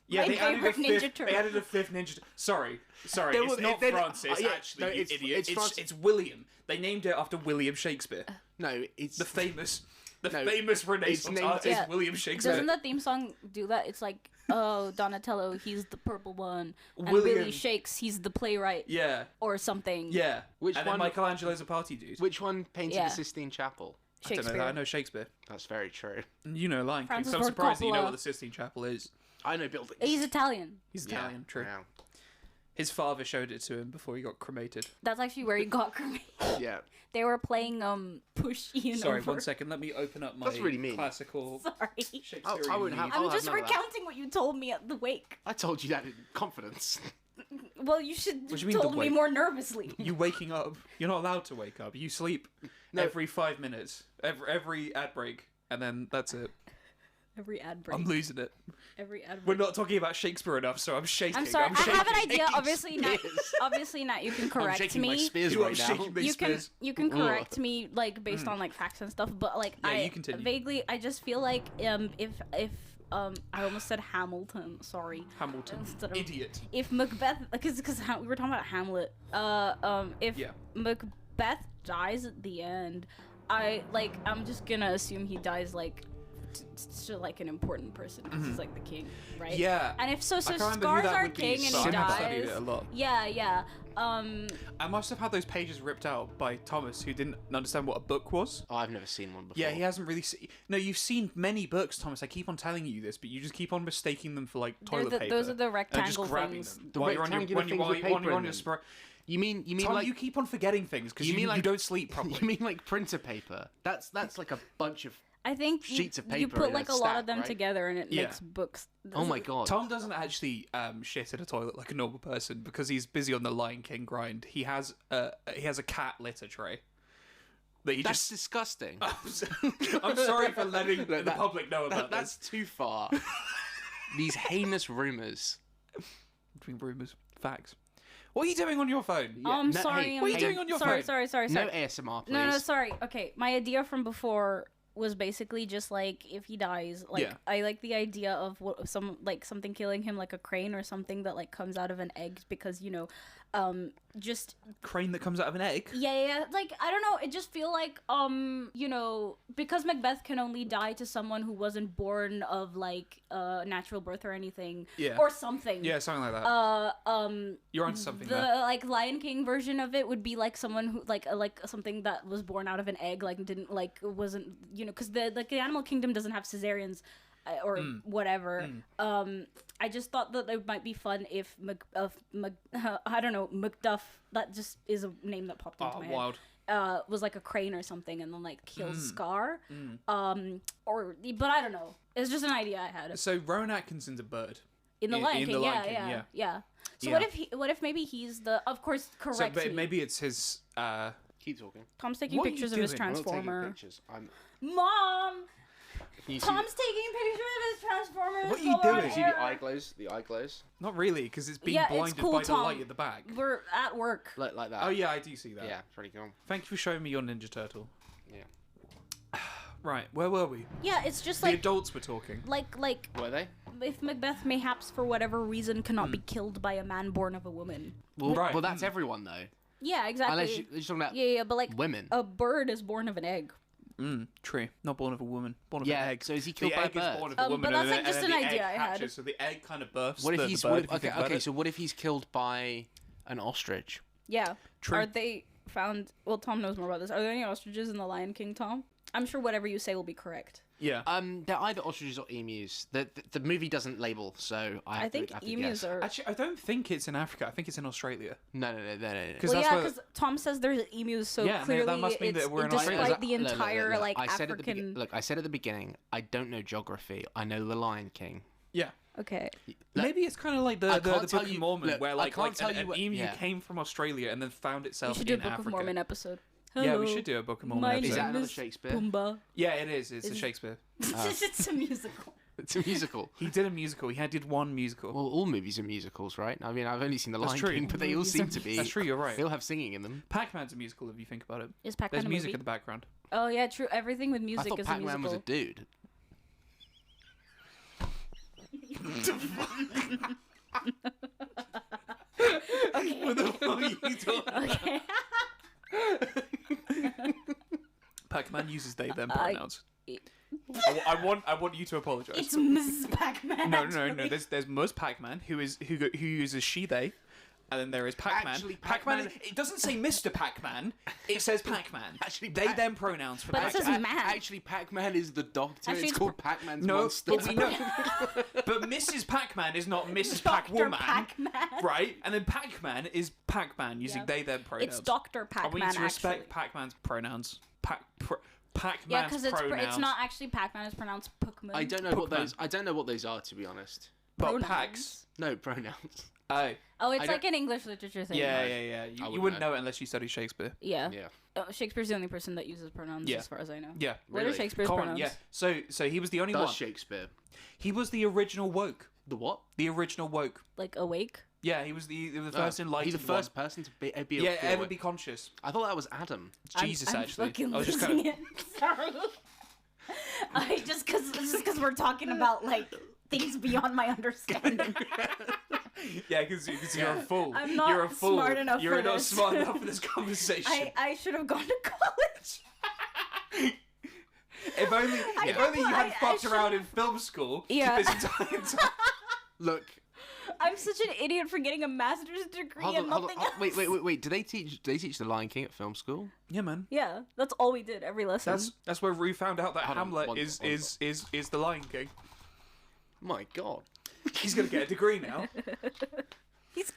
Yeah, My they added, a favorite Ninja fifth, Turtle. they added a 5th Ninja Sorry, There it's was- not then- Francis, yeah, actually, no, you idiot. it's Francis. It's William. They named it after William Shakespeare, no, it's the famous The famous Renaissance artist Yeah. William Shakespeare. Doesn't the theme song do that? It's like, oh, Donatello, he's the purple one, and William- Billy Shakes, he's the playwright, Yeah. or something. Yeah. Which and one- then Michelangelo's a party dude. Which one painted Yeah. the Sistine Chapel? I don't know Shakespeare. that. I know Shakespeare. That's very true. And you know Lion King. Francis So I'm Ford surprised that you know Coppola. what the Sistine Chapel is. I know buildings. He's Italian. He's Yeah, Italian, true. Yeah. His father showed it to him before he got cremated. That's actually where he got cremated. Yeah. They were playing Push Ian Sorry, over. 1 second. Let me open up my That's really mean. classical Sorry. Shakespearean. I wouldn't have- lead. I'll I'm just none of that. recounting what you told me at the wake. I told you that in confidence. Well, you should What do have you mean, the told me wake? more nervously. You waking up. You're not allowed to wake up. You sleep every 5 minutes. Every ad break. And then that's it. Every ad break. I'm losing it. Every ad We're break. not talking about Shakespeare enough, so I'm shaking. I'm sorry. I shaking. have an idea. Shaking Obviously, not. spears. Obviously, not. You can I'm correct shaking my me. spears You are right now. shaking these You can spears. correct me like based on like facts and stuff, but like Yeah, I you continue. vaguely I just feel like if I almost said Hamilton, sorry. Hamilton. Instead of- Idiot. If Macbeth, because we were talking about Hamlet, if Yeah. Macbeth dies at the end, I'm just gonna assume he dies like to like an important person because he's like the king, right? Mm-hmm. Yeah. And if so, I can't remember who Scar's that our would be, king and but he I've studied dies. it a lot. Yeah. I must have had those pages ripped out by Thomas, who didn't understand what a book was. Oh, I've never seen one before. Yeah, he hasn't really seen. No, you've seen many books, Thomas. I keep on telling you this, but you just keep on mistaking them for like toilet paper. Those are the and just rectangle grabbing things. them. The While you're on your, rectangular when you, things while with you- when paper you're on in your them. spray. You mean Tom, like you keep on forgetting things because You mean you like- don't sleep properly. you mean like printer paper? That's like a bunch of. I think Sheets of you paper put in a like a lot stack, of them right? together and it Yeah. makes books. Oh my god. Tom doesn't actually shit in a toilet like a normal person because he's busy on the Lion King grind. He has a cat litter tray that he That's just. disgusting. I'm sorry for letting Look, the that- public know about That's this. too far. These heinous rumors. Between rumors, facts. What are you doing on your phone? no, sorry. hey, I'm what are you doing on your sorry, phone? Sorry. No ASMR, please. No, sorry. Okay, my idea from before was basically just like if he dies, like Yeah. I like the idea of something killing him, like a crane or something that like comes out of an egg because just Crane that comes out of an egg. yeah, like I don't know, it just feel like because Macbeth can only die to someone who wasn't born of like natural birth or anything, Yeah. or something. Yeah, something like that. You're onto something The there. like Lion King version of it would be like someone who like something that was born out of an egg, like didn't like wasn't because the animal kingdom doesn't have cesareans or whatever. I just thought that it might be fun if I don't know, Macduff, that just is a name that popped into Oh, my head. wild. Was like a crane or something and then like kills Scar. But I don't know. It's just an idea I had. So Rowan Atkinson's a bird. In the In- Lion in King, The Lion yeah. King, So Yeah. what if maybe he's the, of course, So correct me. maybe it's his. Keep talking. Tom's taking What are you pictures of his doing? I'm not taking transformer. pictures. Mom! Can you see, Tom's taking pictures of his transformer. What are you doing? see the eye glows? The eye glows? Not really, because it's being Yeah, it's blinded cool, by Tom. the light at the back. We're at work. Like that. Oh yeah, I do see that. Yeah, pretty cool. Thank you for showing me your Ninja Turtle. Yeah. Right, where were we? Yeah, it's just The like adults were talking. Were they? if Macbeth mayhaps for whatever reason cannot be killed by a man born of a woman. Well, Right. well that's everyone though. Yeah, exactly. Unless you're talking about yeah, but like women. a bird is born of an egg. True. Not born of a woman. Born of Yeah, an egg. so is he killed the by a egg is bird? born of a woman. But and that's then- like just and then an the idea egg I had. hatches, So the egg kind of bursts What if the he's bird, if you think about okay? it. So what if he's killed by an ostrich? Yeah. True. Are they found? Well, Tom knows more about this. Are there any ostriches in The Lion King, Tom? I'm sure whatever you say will be correct. Yeah. They're either ostriches or emus. The movie doesn't label, so I think have to emus guess. are. Actually, I don't think it's in Africa. I think it's in Australia. No. Because Well, that's yeah, where. because Tom says there's emus, so Yeah, no, clearly that must mean that it's we're in despite Australia. the entire like I said at the African. look, I said at the beginning, I don't know geography. I know The Lion King. Yeah. Okay. Look, Maybe it's kind of like I the can't Book tell of you- Mormon, look, where I like, can't like tell an, you an what- emu yeah. came from Australia and then found We itself should do a in Book Africa. of Mormon episode. Yeah, we Hello, should do a Book of Mormon my episode. Is that name another is Shakespeare? Pumbaa. Yeah, it is. It's a Is- Shakespeare. It's a musical. It's a musical. He did a musical. He did one musical. Well, all movies are musicals, right? I mean, I've only seen The That's Lion true. King, but they all Movies seem are to be. That's true. You're right. They all have singing in them. Pac-Man's a musical if you think about it. Is Pac-Man There's a music movie? in the background. Oh yeah, true. Everything with I music thought is a Pac-Man musical. was a dude. What the fuck are you talking Okay. Pac-Man uses they them pronouns. I want you to apologize. It's Mrs. Pac-Man. No. actually. There's Ms. Pac-Man who uses she they, and then there is Pac-Man. Actually, Pac-Man. Pac-Man- It doesn't say Mr. Pac-Man. It says Pac-Man. Actually, they them pronouns for But it Pac-Man. says man. Actually, Pac-Man is the doctor. Actually, it's it's called Pac-Man's No, monster. but we know. But Mrs. Pac-Man is not Mrs. Dr. Pac-Woman, Pac-Man. right? And then Pac-Man is Pac-Man using Yeah. they them pronouns. It's Dr. And Pac-Man, we need to respect actually. Pac-Man's pronouns. Pac-Man's Yeah, because pronouns. it's not actually Pac-Man. It's pronounced Puckman. I don't know what those. I don't know what those are, to be honest. But Pronouns. Pacs. No pronouns. Oh. Oh, it's I like don't- an English literature thing. Yeah. I You wouldn't wouldn't know. know it unless you study Shakespeare. Yeah. Yeah. Shakespeare's the only person that uses pronouns, Yeah. as far as I know. Yeah. What are Really? Shakespeare's Come on, pronouns? yeah. So he was the only Does one. Shakespeare? He was the original woke. The what? The original woke. Like awake. Yeah, he was the first enlightened He's the first person to be yeah, ever awake. be conscious. I thought that was Adam. Jesus, I'm actually. fucking I was just losing kind of. it. Sorry. I just because we're talking about like things beyond my understanding. Yeah, because you're a fool. I'm not you're a fool. smart enough You're for not this. smart enough for this conversation. I should have gone to college. If only you had I fucked around should've- in film school Yeah. this entire time. Look. I'm such an idiot for getting a master's degree Hold and on, nothing hold on. else. Wait. Do they teach The Lion King at film school? Yeah, man. Yeah, that's all we did every lesson. That's where Rue found out that Hold on, Hamlet one- is one- the Lion King. My God. He's gonna get a degree now. He's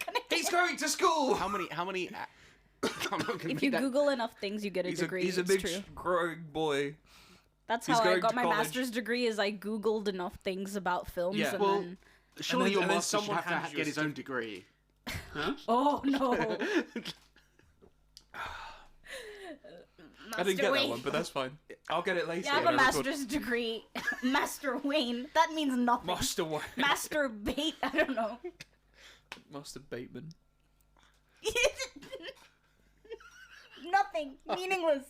going to school. How many? I'm not gonna If make you that. Google enough things, you get a He's degree. a it's big true. growing boy. That's he's how I going got to my college. master's degree. Is I Googled enough things about films, Yeah. and Well, then Surely your and then master should someone have to hands you get a his own degree. oh no. I didn't get that Wayne. one, but that's fine. I'll get it later. Yeah, I have when a I record. master's degree. Master Wayne. That means nothing. Master Wayne. Master Bait. I don't know. Master Bateman. Nothing. Meaningless.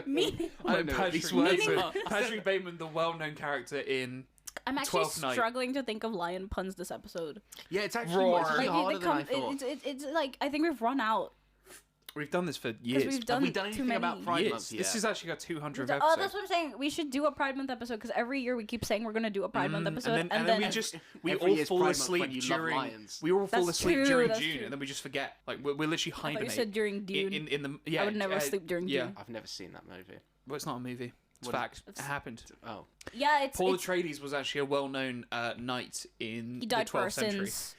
Meaningless. I don't know what Patrick these words Bateman. are. Patrick Bateman, the well-known character in. I'm actually Twelfth Night. struggling to think of lion puns this episode. Yeah, it's actually Roar. it's really Like, harder than I thought. it's like I think we've run out We've done this for because years. we've done we done too anything many. about Pride Years. Month yet? This has actually got 200 Oh, episodes. that's what I'm saying. We should do a Pride Month episode because every year we keep saying we're gonna do a Pride Month episode, and then we just we every all year's fall Pride Month asleep when you love during lions. we all fall That's asleep true, during that's June true. and then we just forget. Like we're literally I thought you hibernate. said during Dune. in the yeah. I would never sleep during yeah. Dune. I've never seen that movie. Well, it's not a movie. It's What is- fact. It happened. Oh, Yeah, it's Paul it's, Atreides was actually a well-known knight in he the died 12th for our century. sins.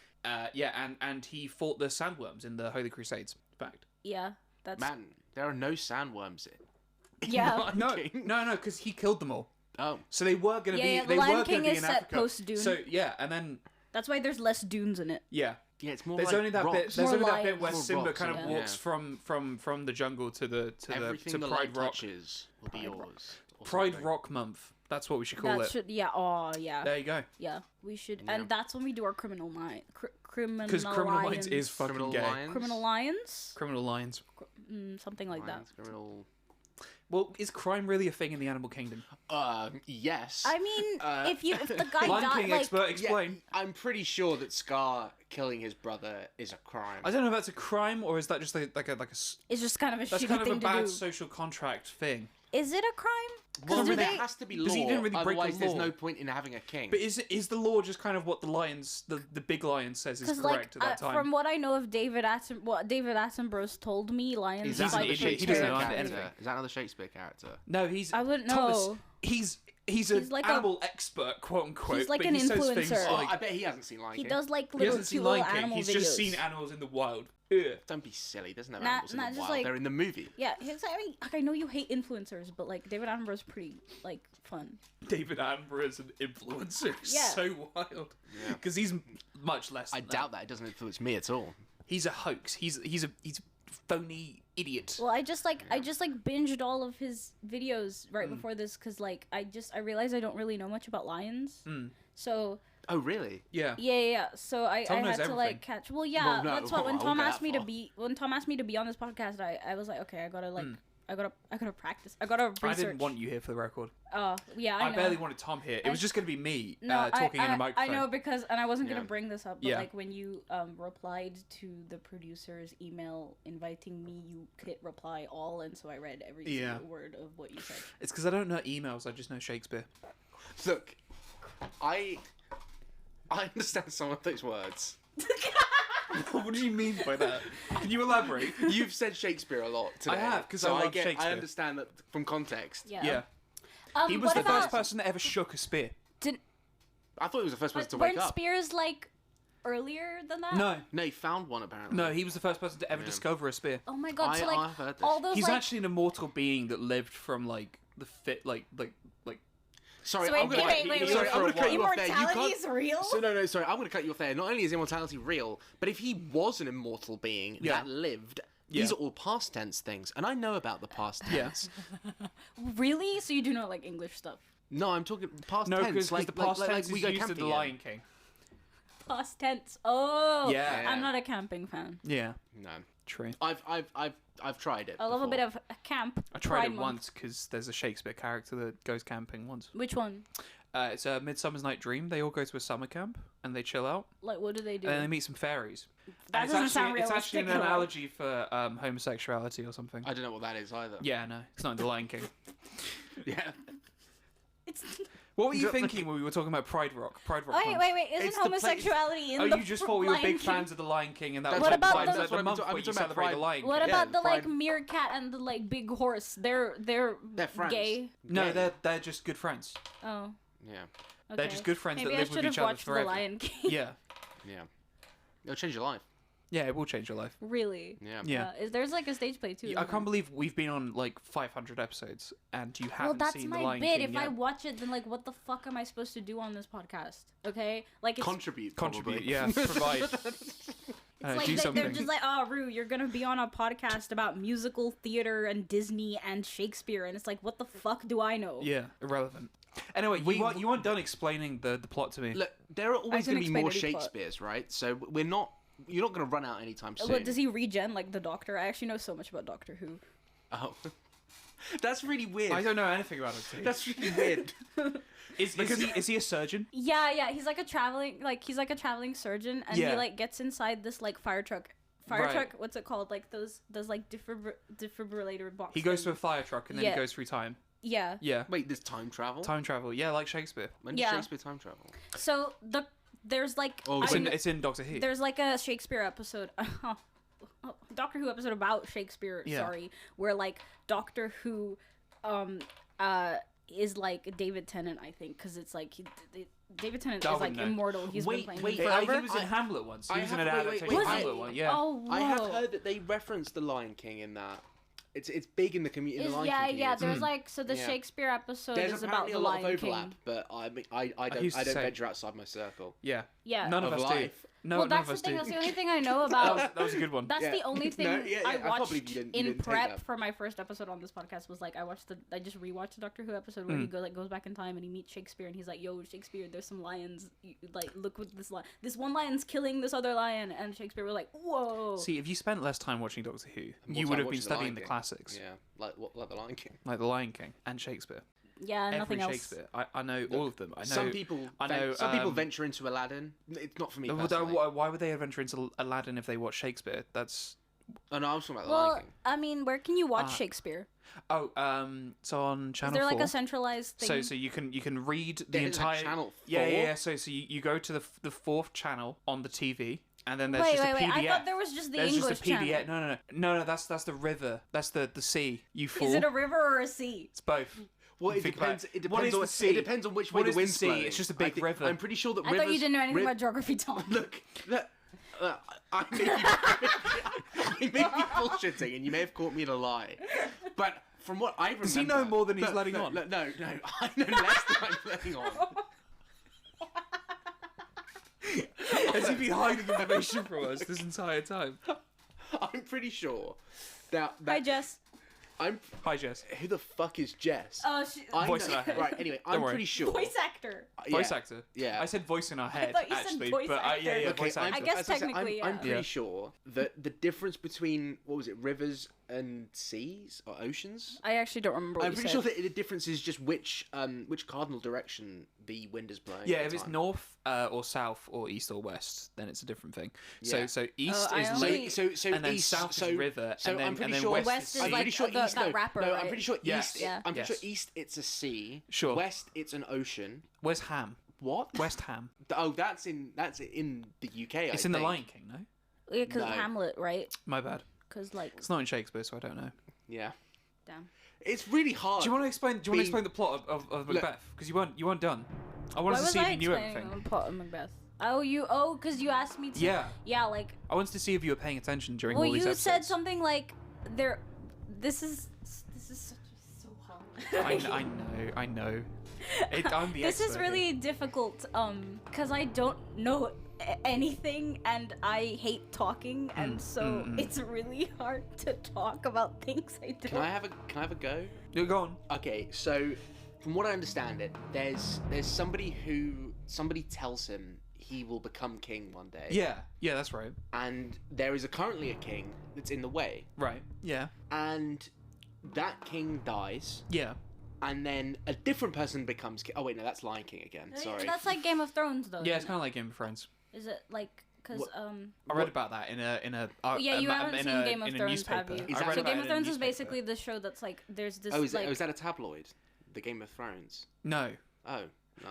Yeah, and he fought the sandworms in the Holy Crusades. Fact. Yeah, that's man, there are no sandworms in yeah. Lion No, King. no, because he killed them all. Oh, So they were gonna Yeah, be. yeah, the they Lion were King gonna be is in set Africa. post-Dune. So yeah, and then That's why there's less dunes in it. yeah. yeah, it's more There's like only that bit. rocks. There's More only that bit lions. where More Simba rocks, kind of yeah. walks from the jungle to the Everything to the Pride light Rock. touches will be Pride Rock. yours. or Pride something. Rock Month. That's what we should call That it. should yeah. Oh yeah. There you go. Yeah, we should, Yeah. and that's when we do our criminal night. Criminal Because Criminal Lions. Minds is fucking Criminal gay. Lions. Criminal Lions. Criminal Lions. Something like Lions, criminal. Well, is crime really a thing in the animal kingdom? Yes. that. I mean, if the guy Lion died, King like expert, Yeah, explain. I'm pretty sure that Scar killing his brother is a crime. I don't know if that's a crime or is that just like a it's just kind of a that's shitty kind of a thing to bad do. social contract thing. Is it a crime? Well, do there they- has to be Because law. he didn't really break the Otherwise, there's law. no point in having a king. But is the law just kind of what the lions, the big lion says is Because correct like at that time? from what I know of what David Attenborough's told me, lions is that he's an fight another for idiot. He doesn't Shakespeare know territory. anything. character? Is that another Shakespeare character? No, he's. I wouldn't Thomas, know. He's an like a- animal expert, quote unquote. He's like but an he says things influencer. Oh, like, I bet he hasn't seen Lion He King. does like he little hasn't seen cute little Lion King. animal He's videos. just seen animals in the wild. Ugh. Don't be silly. There's no Not- animals in not the just wild. like- They're in the movie. Yeah, I mean, like, I know you hate influencers, but like David Attenborough's pretty like fun. David Attenborough is an influencer. It's Yeah. so wild. Yeah. Because he's much less. I than doubt that it doesn't influence me at all. He's a hoax. He's a phony idiot. Well, I just binged all of his videos right before this because like I realized I don't really know much about lions. So Oh, really? Yeah. yeah. So I Tom knows had to everything. like catch. Well, yeah, Well, no, that's what when I Tom won't go asked that me to far. be on this podcast, I was like, okay, I gotta like gotta practice. I gotta research. I didn't want you here for the record. Oh, yeah, I know. barely wanted Tom here. It was just gonna be me talking in a I microphone. know because, and I wasn't gonna Yeah. bring this up, but Yeah. like when you replied to the producer's email inviting me, you hit reply all, and so I read every single word of what you said. It's because I don't know emails. I just know Shakespeare. Look, I understand some of those words. What do you mean by that? Can you elaborate? You've said Shakespeare a lot today. I have, 'cause so I love I Shakespeare. understand that from context. Yeah. Yeah. He was what the about, first person that ever shook a spear. I thought he was the first person to weren't wake up. spears like earlier than that? No, he found one apparently. No, he was the first person to ever discover a spear. Oh my god! So like I've heard this. all those He's like. actually an immortal being that lived from like the fit like. Sorry, So wait, I'm gonna wait. sorry, I'm gonna cut you off there. You Immortality can't. is real. So no, sorry, I'm gonna cut you off there. Not only is immortality real, but if he was an immortal being Yeah. that lived, these are all past tense things, and I know about the past tense. Really? So you do know like English stuff? No, I'm talking past No, tense. because like the past like, tense like we is go used in camping. The Lion King. Past tense. Oh. Yeah. I'm not a camping fan. Yeah, No, true. I've tried it. I love a before. bit of a camp. I tried Pride it Month. once because there's a Shakespeare character that goes camping once. Which one? It's a Midsummer's Night Dream. They all go to a summer camp and they chill out, Like, what do they do? and then they meet some fairies. That And doesn't sound It's actually an realistic at all. analogy for homosexuality or something. I don't know what that is either. Yeah, no, it's not in The Lion King. Yeah. It's. What were you thinking when we were talking about Pride Rock? Pride Rock. Wait. Isn't It's the place- homosexuality in Oh, the you just thought we were Lion big King? fans of The Lion King, and that That's was What about like the- the month I'm where you talking about celebrate Pride. The Lion King. What Yeah, about the like Pride- meerkat and the like big horse? They're friends. gay. No, Gay. they're just good friends. Oh. Yeah. Okay. They're just good friends Maybe that I live with should have each other watched forever. The Lion King. Yeah, Yeah. It'll change your life. yeah, it will change your life. Really? Yeah. Yeah. There's like a stage play too. I isn't can't there? believe we've been on like 500 episodes and you Well, haven't that's seen The my Lion bit. King If yet. I watch it, then like, what the fuck am I supposed to do on this podcast? Okay, like it's Contribute. Contribute, probably. yeah, provide. like do they're something. just like, oh, Rue, you're gonna be on a podcast about musical theater and Disney and Shakespeare, and it's like, what the fuck do I know? Yeah, irrelevant. Anyway, you weren't done explaining the plot to me. Look, there are always can going to be explain more any plot. Shakespeare's, right? So you're not going to run out anytime soon. What does he regen like the Doctor? I actually know so much about Doctor Who. Oh. That's really weird. I don't know anything about it. Too. That's really weird. Is he a surgeon? Yeah, he's like a traveling surgeon, and Yeah. he like gets inside this like fire truck. Right. Truck, what's it called? Like those like defibrillator box. He goes to a things. fire truck and then Yeah. he goes through time. Yeah. Yeah. Wait, there's time travel? Time travel. Yeah, like Shakespeare. When did Yeah. Shakespeare time travel? So there's like Oh, It's I in kn- it's in Doctor Who. there's like a Shakespeare episode, Doctor Who episode about Shakespeare. Yeah. Sorry, where like Doctor Who, is like David Tennant, I think, because it's like David Tennant is Darwin, like no. immortal. He's Wait, been wait, playing He forever. was in Hamlet once. He I was in have- an wait, wait, adaptation wait, of I- Hamlet one. Yeah. Oh, I have whoa. heard that they referenced The Lion King in that. It's big in the community. Is- The Lion yeah, King yeah. community. There's like so the Yeah. Shakespeare episode There's is about apparently the a lot Lion of overlap, King. but I don't used to say- venture outside my circle. Yeah. Yeah. None of Of us life. do. No, well, none that's of us the thing. do. That's the only thing I know That about. was, that was a good one. That's Yeah. the only thing No, yeah, I I can't watched believe you in didn't take prep that. for my first episode on this podcast. Was like I just rewatched the Doctor Who episode where he goes back in time and he meets Shakespeare and he's like, "Yo, Shakespeare, there's some lions. Like, look what this lion. This one lion's killing this other lion." And Shakespeare was like, "Whoa." See, if you spent less time watching Doctor Who, more you time would have been watching The studying Lion the King. classics, Yeah, like The Lion King. like The Lion King and Shakespeare. Yeah, Every nothing else. Shakespeare. I know all of them. I know Some people venture into Aladdin. It's not for me Well, personally. why would they adventure into Aladdin if they watch Shakespeare? That's Oh no, I was talking about The Well, Lion King. I mean, where can you watch Shakespeare? it's on Is Channel there 4. like a centralized thing? So you can read the There's a entire Channel yeah. 4? So you go to the fourth channel on the TV, and then there's wait, just wait, a wait! PDF. I thought there was just the There's English just a PDF. channel. No. That's the river. That's the sea. You fool. Is it a river or a sea? It's both. Well, it Think about depends. it. It What depends is on the sea? It depends on which way What the is the wind's sea? blowing. It's just a I big think- river. I'm pretty sure that I rivers. thought you didn't know anything about geography, Tom. Look, I may be bullshitting, and you may have caught me in a lie, but from what I remember, Does he know more than he's no, letting no, on? No, I know less than I'm letting on. Has he been hiding information from us this entire time? I'm pretty sure that Hi, Jess. Hi, Jess. who the fuck is Jess? Oh, she... I Voice know, actor. right. Anyway, Don't I'm worry. pretty sure. voice actor. Voice actor. Yeah. I said voice in our head, thought you said actually. voice but actor. yeah, Okay, voice actor. I guess as said, technically, I'm yeah. pretty Yeah. sure that the difference between what was it, rivers seas or oceans. I actually don't remember what I'm you pretty said. sure that the difference is just which cardinal direction the wind is blowing. Yeah, at if the it's time. north or south or east or west, then it's a different thing. Yeah. So east I is only- lake, So and then east, south so, is river, so and then, I'm pretty and then sure west, West is sea. I'm like pretty sure the- east. that No, rapper, no, right? I'm pretty sure Yes. east. Yeah. I'm pretty Yes. sure east. It's a sea. Sure. West, it's an ocean. Where's Ham? What? West Ham. Oh, that's in the UK. It's in The Lion King, no? Yeah, because No. Hamlet, right? My bad. Because like, It's not in Shakespeare, so I don't know. Yeah. damn. It's really hard. Do you want to explain? Do you want to explain the plot of Look- Macbeth? Because you weren't done. I Why wanted to was see I if you knew explaining everything. the plot of Macbeth? Because you asked me to. Yeah. Yeah, like. I wanted to see if you were paying attention during Well, all these you episodes. said something like, there. This is so hard. I know. I'm the This is expert really here. difficult, because I don't know anything and I hate talking, and so it's really hard to talk about things I don't. Can I have a go? You're gone. Okay, so from what I understand there's somebody tells him he will become king one day. Yeah, that's right. And there is currently a king that's in the way. Right. Yeah. And that king dies, Yeah. and then a different person becomes king. Oh wait, no, that's Lion King again. Sorry. That's like Game of Thrones, though. Yeah, it's isn't kind of like Game of Thrones. it? Is it like because What- I read about that in a. yeah, you haven't seen Game of in a Thrones, have newspaper. you? Is I that- read So about Game it of in a Thrones is newspaper. basically the show that's like there's this Oh, is like that a tabloid? The Game of Thrones. No. Oh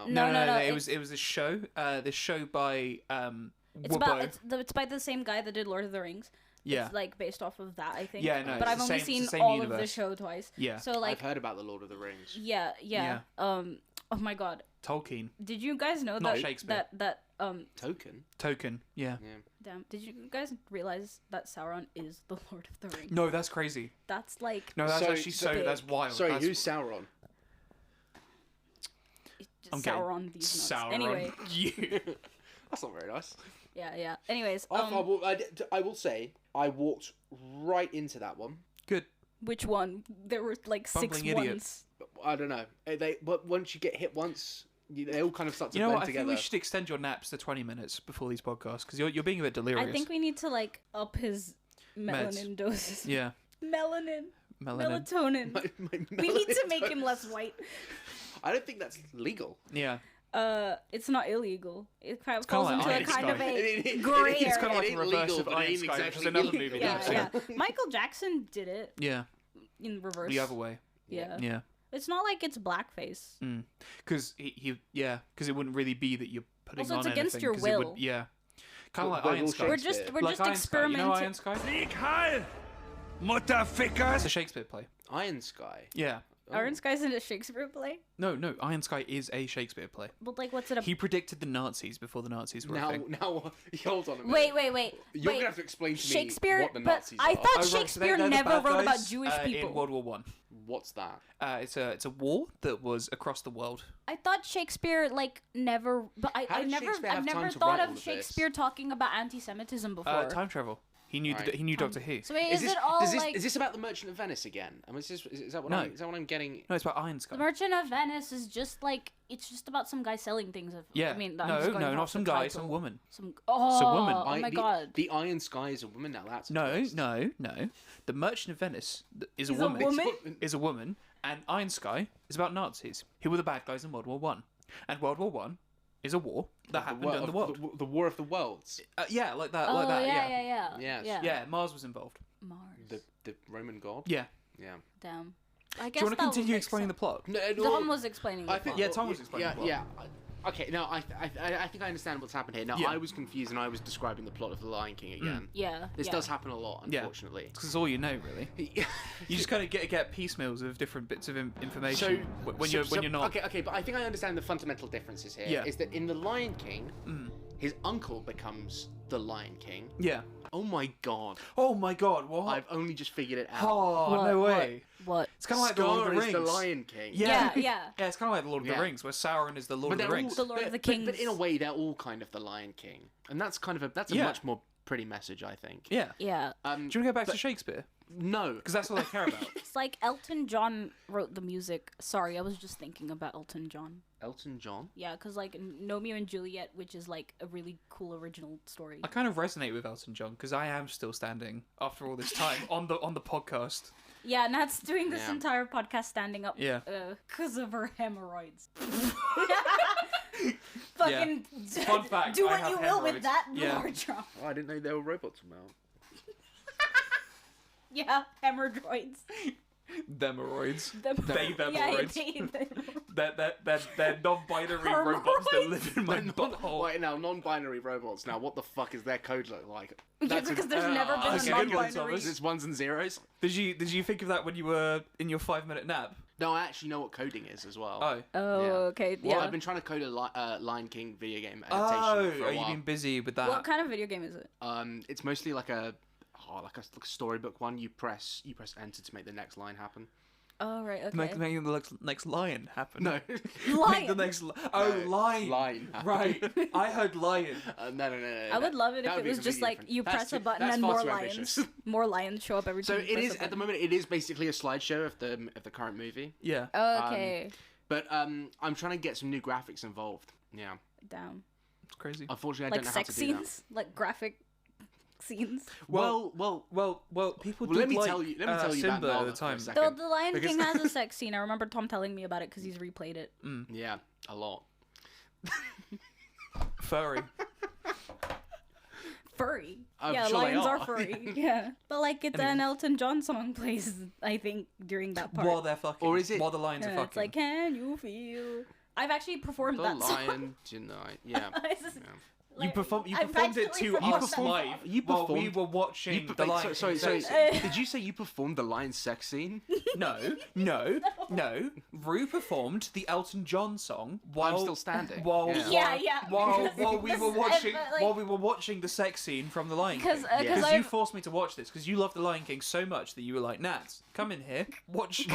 no. No, It was a show. This show by it's Wubbo. about it's by the same guy that did Lord of the Rings. Yeah. It's like based off of that, I think. Yeah, no, but it's I've the only same- seen it's the same all of the universe. show twice. Yeah. So like I've heard about the Lord of the Rings. yeah. Oh my god. Tolkien. Did you guys know Not that Shakespeare. that Token. Yeah. damn, did you guys realize that Sauron is the Lord of the Rings? No, that's crazy. That's like No, that's So- actually so- that's wild. Sorry, that's, who's Sauron? I'm getting Sauron these nuts. Sauron. Anyway, You. That's not very nice. yeah. Anyways, I will say I walked right into that one. Good. which one? There were like six Bumbling idiot. ones. I don't know. But once you get hit once, they all kind of start to You know blend what? I together. think we should extend your naps to 20 minutes before these podcasts because you're being a bit delirious. I think we need to like up his melanin doses. Yeah. Melanin. Melanin. Melatonin. My We need to make melatonin. him less white. I don't think that's legal. Yeah. It's not illegal. It kind of kinda falls like into a Iron kind of Sky. a gray It's It's kind of area. like It a ain't reverse legal, of but it Iron ain't Sky, which is exactly another illegal. movie. Yeah, that I've yeah. seen. Michael Jackson did it Yeah. in reverse. The other way. Yeah. Yeah. It's not like it's blackface. Because because it wouldn't really be that you're putting Also, on it's against anything, your 'cause it would- will. yeah. Kind of like We're Iron all Sky. We're Shakespeare. just we're like just Iron Sky. You know Iron experimenting. Sky? It's a Shakespeare play. Iron Sky. Yeah. Iron Sky's in a Shakespeare play. No, Iron Sky is a Shakespeare play. But like, what's it about? He predicted the Nazis before the Nazis were a thing. Now, hold on a minute. Wait. You're gonna have to explain to me Shakespeare, what the but Nazis I are. thought Oh, right, so Shakespeare they're the never bad wrote about guys, Jewish people. in World War One. What's that? It's a war that was across the world. I thought Shakespeare like never, but How I did never, Shakespeare I've have never time to thought write all of of this? Shakespeare talking about anti-Semitism before. Time travel. He knew Right. he knew Doctor Who. So wait, is it all like is this about the Merchant of Venice again? I mean, is that what No. is that what I'm getting? No, it's about Iron Sky. The Merchant of Venice is just like it's just about some guy selling things. Yeah. I mean, I'm no, just going off not the some guy, title. some woman. Some woman. Oh my god. The Iron Sky is a woman now. That's a No. twist. The Merchant of Venice is a He's a woman. woman? Is a woman, and Iron Sky is about Nazis, who were the bad guys in World War One. And World War One is a war that happened in the world. The War of the Worlds. Yeah, like that. Oh like that. yeah. Yes. Yeah, Mars was involved. Mars. The Roman god. Yeah. Yeah. Damn. I Do guess you want to that would continue make explaining sense. the plot? No, Tom was explaining. I the think plot. Yeah, Tom was explaining the plot. Yeah. Okay, no, I think I understand what's happened here. Now, Yeah. I was confused and I was describing the plot of The Lion King again. Yeah. This yeah. does happen a lot, Yeah. unfortunately. Because it's all you know, really. You just kind of get piecemeals of different bits of information when you're not. Okay, but I think I understand the fundamental differences here. Yeah. Is that in The Lion King, his uncle becomes the Lion King. Yeah. Oh my god. Oh my God! What? I've only just figured it out. Oh What? no way! What? It's kind of like the Lord of the Scar is Rings. the Lion King. Yeah. Yeah. Yeah, it's kind of like the Lord of Yeah. the Rings, where Sauron is the Lord But of the they're all Rings. The Lord of the but in Kings. a way, they're all kind of the Lion King, and that's kind of a Yeah. much more pretty message, I think. Yeah. Yeah. Do you want to go back to Shakespeare? No. Because that's all I care about. It's like Elton John wrote the music. Sorry, I was just thinking about Elton John. Elton John? Yeah, because like Romeo and Juliet, which is like a really cool original story. I kind of resonate with Elton John because I am still standing after all this time on the podcast. Yeah, Nat's doing this Yeah. entire podcast standing up. Yeah. Because of her hemorrhoids. Fucking Fun fact, do I what have you will with hemorrhoids. that, Yeah. Lord Trump. Oh, I didn't know there were robots about. Yeah, hemorrhoids. Themoroids. They themoroids. they They're non-binary robots that live in my butthole. Wait, now, non-binary robots. Now, what the fuck is their code look like? because there's never been okay, a good one, non-binary. Thomas. It's ones and zeros? Did you think of that when you were in your 5-minute nap? No, I actually know what coding is as well. Oh. Oh, Yeah. okay. Well, Yeah. I've been trying to code a Lion King video game adaptation for a You've while. been busy with that. What kind of video game is it? It's mostly like a storybook one. You press enter to make the next line happen. Oh, right, okay. Make the next lion happen. No. Make the next line. Line. happen. Right. I heard lion. No. I would love it if That it would be was just completely like different. you That's press a too- button that's and far more too lions. ambitious. More lions show up every So time. it you press is a at the button. moment. It is basically a slideshow of the current movie. Yeah. Okay. But I'm trying to get some new graphics involved. Yeah. Down. It's crazy. Unfortunately, I Like don't know how sex to do that. scenes? Like graphic scenes? Well, People Well, did let me like, tell you about Simba Nala at the for a time. second. The Lion Because- King has a sex scene. I remember Tom telling me about it because he's replayed it. yeah, a lot. Furry. Furry. I'm Yeah, sure they lions are are. furry. Yeah. But like it's an Elton John song plays, I think, during that part. While they're fucking. Or is it- While the lions are Yeah, fucking. it's like, can you feel? I've actually performed The that song. Lion tonight. Yeah. It's just- Yeah. You like, performed it I've to actually performed us that live song. You while we performed- were watching the Wait, lion. sorry. sex Did you say you performed the lion sex scene? No. Rue performed the Elton John song while I'm still standing. While Yeah. Yeah. while we were watching Like- while we were watching the sex scene from the Lion King. Because Because I you forced me to watch this because you love the Lion King so much that you were like, Nats, come in here, watch these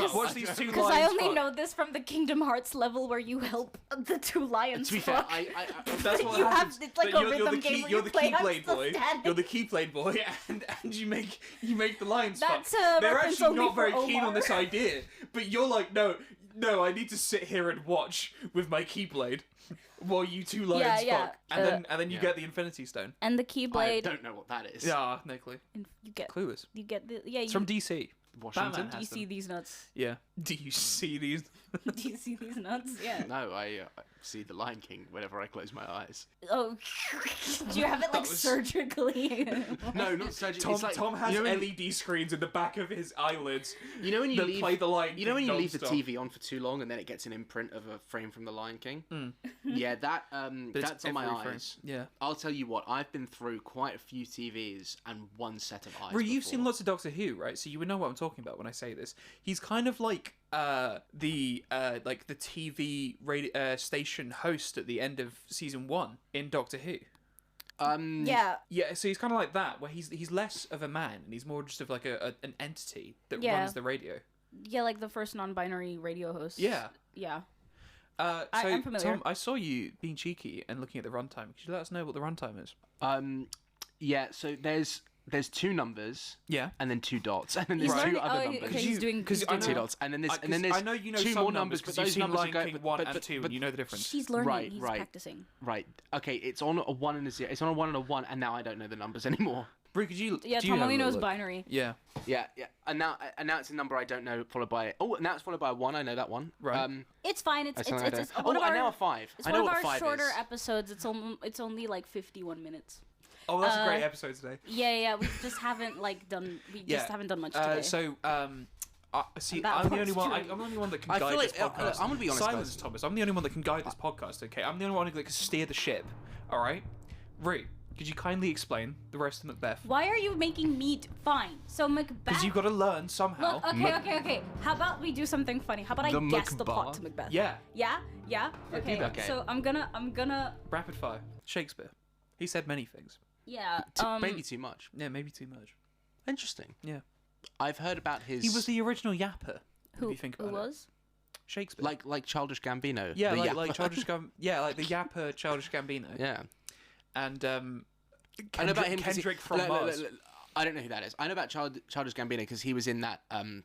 two because lions. I only fuck." know this from the Kingdom Hearts level where you help the two lions. To be fair, fuck. That's what You have- happens. it's like But a rhythm game where You're you the play, I'm Keyblade still boy. standing. You're the Keyblade boy, and you make the lions That's fuck. a They're reference actually only not very for keen on Omar. this idea, but you're like, no, I need to sit here and watch with my Keyblade while you two lions Yeah. fuck, and then you Yeah. get the Infinity Stone. And the I Keyblade, don't know what that is. Yeah, no clue. and you get Clueless. the yeah. It's You, from DC. Washington. Batman do you has see them. these nuts? Yeah. Do you see these? Do you see these nuts? Yeah. No, I see the Lion King whenever I close my eyes. Oh, do you have it like was- surgically? No, not surgery. Tom, it's like, Tom has you know when, LED screens in the back of his eyelids. you know when you that leave play the Lion You know when King you leave the non-stop. TV on for too long and then it gets an imprint of a frame from the Lion King. Yeah, that But it's that's on my every frame. eyes. Yeah. I'll tell you what, I've been through quite a few TVs and one set of eyes. Well, you've seen before. lots of Doctor Who, right? So you would know what I'm talking about when I say this. He's kind of like the TV radio station host at the end of season 1 in Doctor Who. yeah. Yeah, so he's kind of like that, where he's less of a man and he's more just of like an entity that Yeah. runs the radio. Yeah, like the first non-binary radio host. Yeah. Yeah. So I'm familiar. Tom, I saw you being cheeky and looking at the runtime. Could you let us know what the runtime is? Yeah, so there's two numbers. Yeah. And then two dots, and then He's there's two learning- other oh, numbers. okay, he's doing Because I know- Two dots, and then there's I know you know two some more numbers numbers, because but you've those seen numbers Lion are King going. 1 and 2 and you know the difference. She's learning. Right, He's right. practicing. Right. Okay, it's on a 1 and a 0. It's on a 1 and a 1, and now I don't know the numbers anymore. Brie, could you? Yeah, do you Tom have only a knows look? binary. Yeah. Yeah. And now it's a number I don't know, followed by now it's followed by a 1. I know that one. Right. It's fine. It's That's something I it's don't- one of and our now a 5. it's I one know of what our 5 shorter is. episodes. It's only like 51 minutes. Oh, that's a great episode today. Yeah. We just haven't like done. We just haven't done much today. So, see, That I'm the only part's one. true. I'm the only one that can I guide feel this like- podcast. I'm gonna be honest, Silence, guys. Thomas. I'm the only one that can guide this podcast. Okay, I'm the only one who can steer the ship. All right, Rue, could you kindly explain the rest of Macbeth? Why are you making meat fine? So Macbeth. Because you've got to learn somehow. Look, okay. How about we do something funny? How about I The guess the plot Macbeth? to Macbeth? Yeah, Yeah. Okay. that. So I'm gonna. rapid fire. Shakespeare. He said many things. Yeah. Maybe too much. Yeah, maybe too much. Interesting. Yeah. I've heard about his. He was the original yapper. Who, if you think who about it. was? Shakespeare. like Childish Gambino. yeah, the like yapper. Childish like the yapper Childish Gambino. Yeah. And I know about him. Kendrick from Mars. I don't know who that is. I know about Childish Gambino because he was in that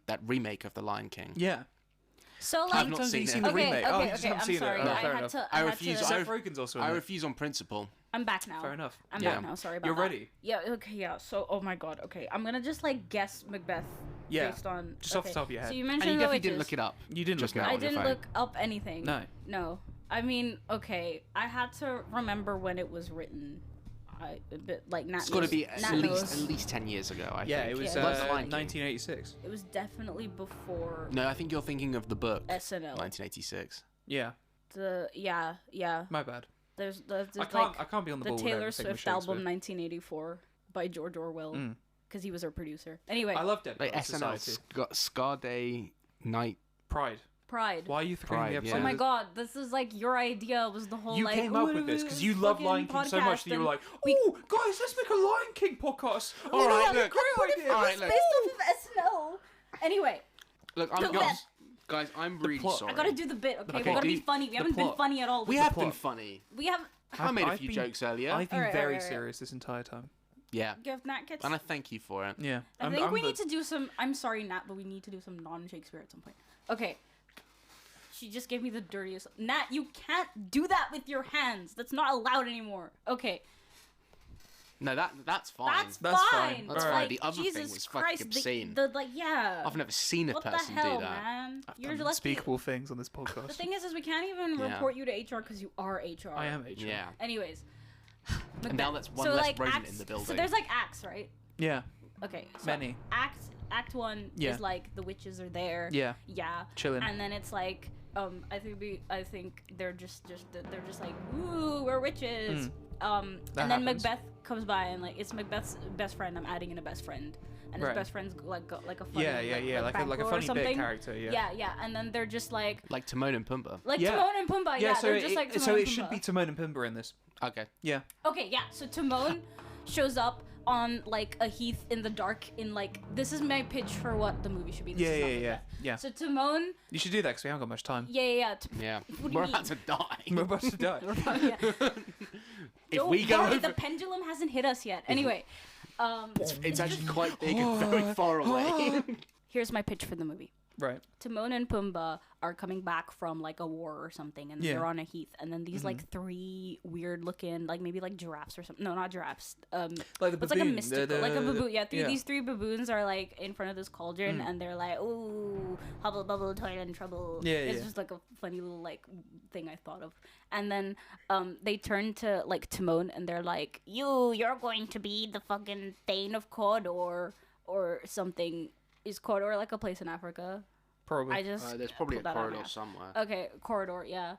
that remake of The Lion King. Yeah. So I've like, not Have seen you it. seen the okay, remake? okay, Oh, you just okay. haven't I'm seen sorry. it. Oh, I fair had enough. to. I I had refuse. to. Seth Rogen's also in I it. refuse on principle. I'm back now. Fair enough. I'm Yeah. back now. Sorry about You're that. ready? Yeah. Okay. Yeah. So, oh my God. Okay. I'm gonna just like guess Macbeth. Yeah. Based on. Just off the top of your head. So you And mentioned you the definitely witches. didn't look it up. You didn't just look it now up. I on your didn't phone. look up anything. No. No. I mean, okay. I had to remember when it was written. A bit like Nat It's got to knows- be at Nat least knows. 10 years ago. I Yeah, think. it was Yeah. Like The Lion King. 1986. It was definitely before No, I think you're thinking of the book. SNL. 1986. Yeah, Yeah. my bad. There's I like can't be on the the ball with Taylor everything with Swift album Shakespeare. 1984 by George Orwell because he was our producer. Anyway, I love Dead Like Poets SNL, Society. Scarday Night. Pride. Pride. Why are you forgetting Pride, the episode? yeah. Oh my God, this is like your idea was the whole You like came up with this because you love Lion King so much that you were like, "Oh, guys, let's make a Lion King podcast." All right, yeah, look. great idea. All right, it's look. based off of SNL. Anyway, Look, The bit. guys, I'm really plot. sorry. I gotta do the bit. Okay, Okay, we gotta do be funny. We the haven't been plot. funny at all. We with have the been plot. funny. We have. I made a I've few been- jokes earlier. I've been Alright, very alright. serious this entire time. Yeah, Give Nat gets. and I thank you for it. Yeah, I think we need to do some. I'm sorry, Nat, but we need to do some non-Shakespeare at some point. Okay. She just gave me the dirtiest. Nat, you can't do that with your hands. That's not allowed anymore. Okay. No, that's fine. That's That's fine. fine. That's Like, fine. The other thing Jesus was fucking Christ, obscene. The like, yeah. I've never seen a What the person hell, do that. man? I've You're done lucky. unspeakable things on this podcast. The thing is we can't even Yeah. report you to HR because you are HR. I am HR. Yeah, Anyways. and now that's one so, less like, rodent acts, in the building. So there's like acts, right? Yeah, Okay. So many. Act one Yeah. is like the witches are there. Yeah, Yeah. chilling. And then it's like I think they're just like, ooh, we're witches. That And then happens. Macbeth comes by and like it's Macbeth's best friend. I'm adding in a best friend, and his Right. best friend's like got like a funny Yeah, like a bankroll or funny bit something. character. Yeah. Yeah, and then they're just like Timon and Pumbaa. Yeah. Timon and Pumbaa. Yeah, so they're just like Timon so and it should Pumbaa. be Timon and Pumbaa in this. Okay. Yeah. Okay, yeah. So Timon shows up on like a heath in the dark. In like this is my pitch for what the movie should be. This is not Macbeth. Yeah. So Timon, You should do that because we haven't got much time. yeah. Yeah. What do you We're about to mean? die. We're about to die. Yeah. If Don't we go worry, over, the pendulum hasn't hit us yet. Anyway, it's actually quite big and very far away. here's my pitch for the movie. Right. Timon and Pumbaa are coming back from like a war or something, and Yeah. they're on a heath, and then these like three weird looking, like maybe like giraffes or something. No, not giraffes. Like the It's like a baboon, mystical, like a baboon. Yeah, yeah. these three baboons are like in front of this cauldron, and they're like, "Ooh, hubble bubble, toil and trouble." Yeah, it's yeah. just like a funny little like thing I thought of. And then they turn to like Timon, and they're like, "You're going to be the fucking Thane of Cawdor or something." Is Cawdor like a place in Africa? Probably. I just There's probably a put that on corridor map. somewhere. Okay, corridor. Yeah.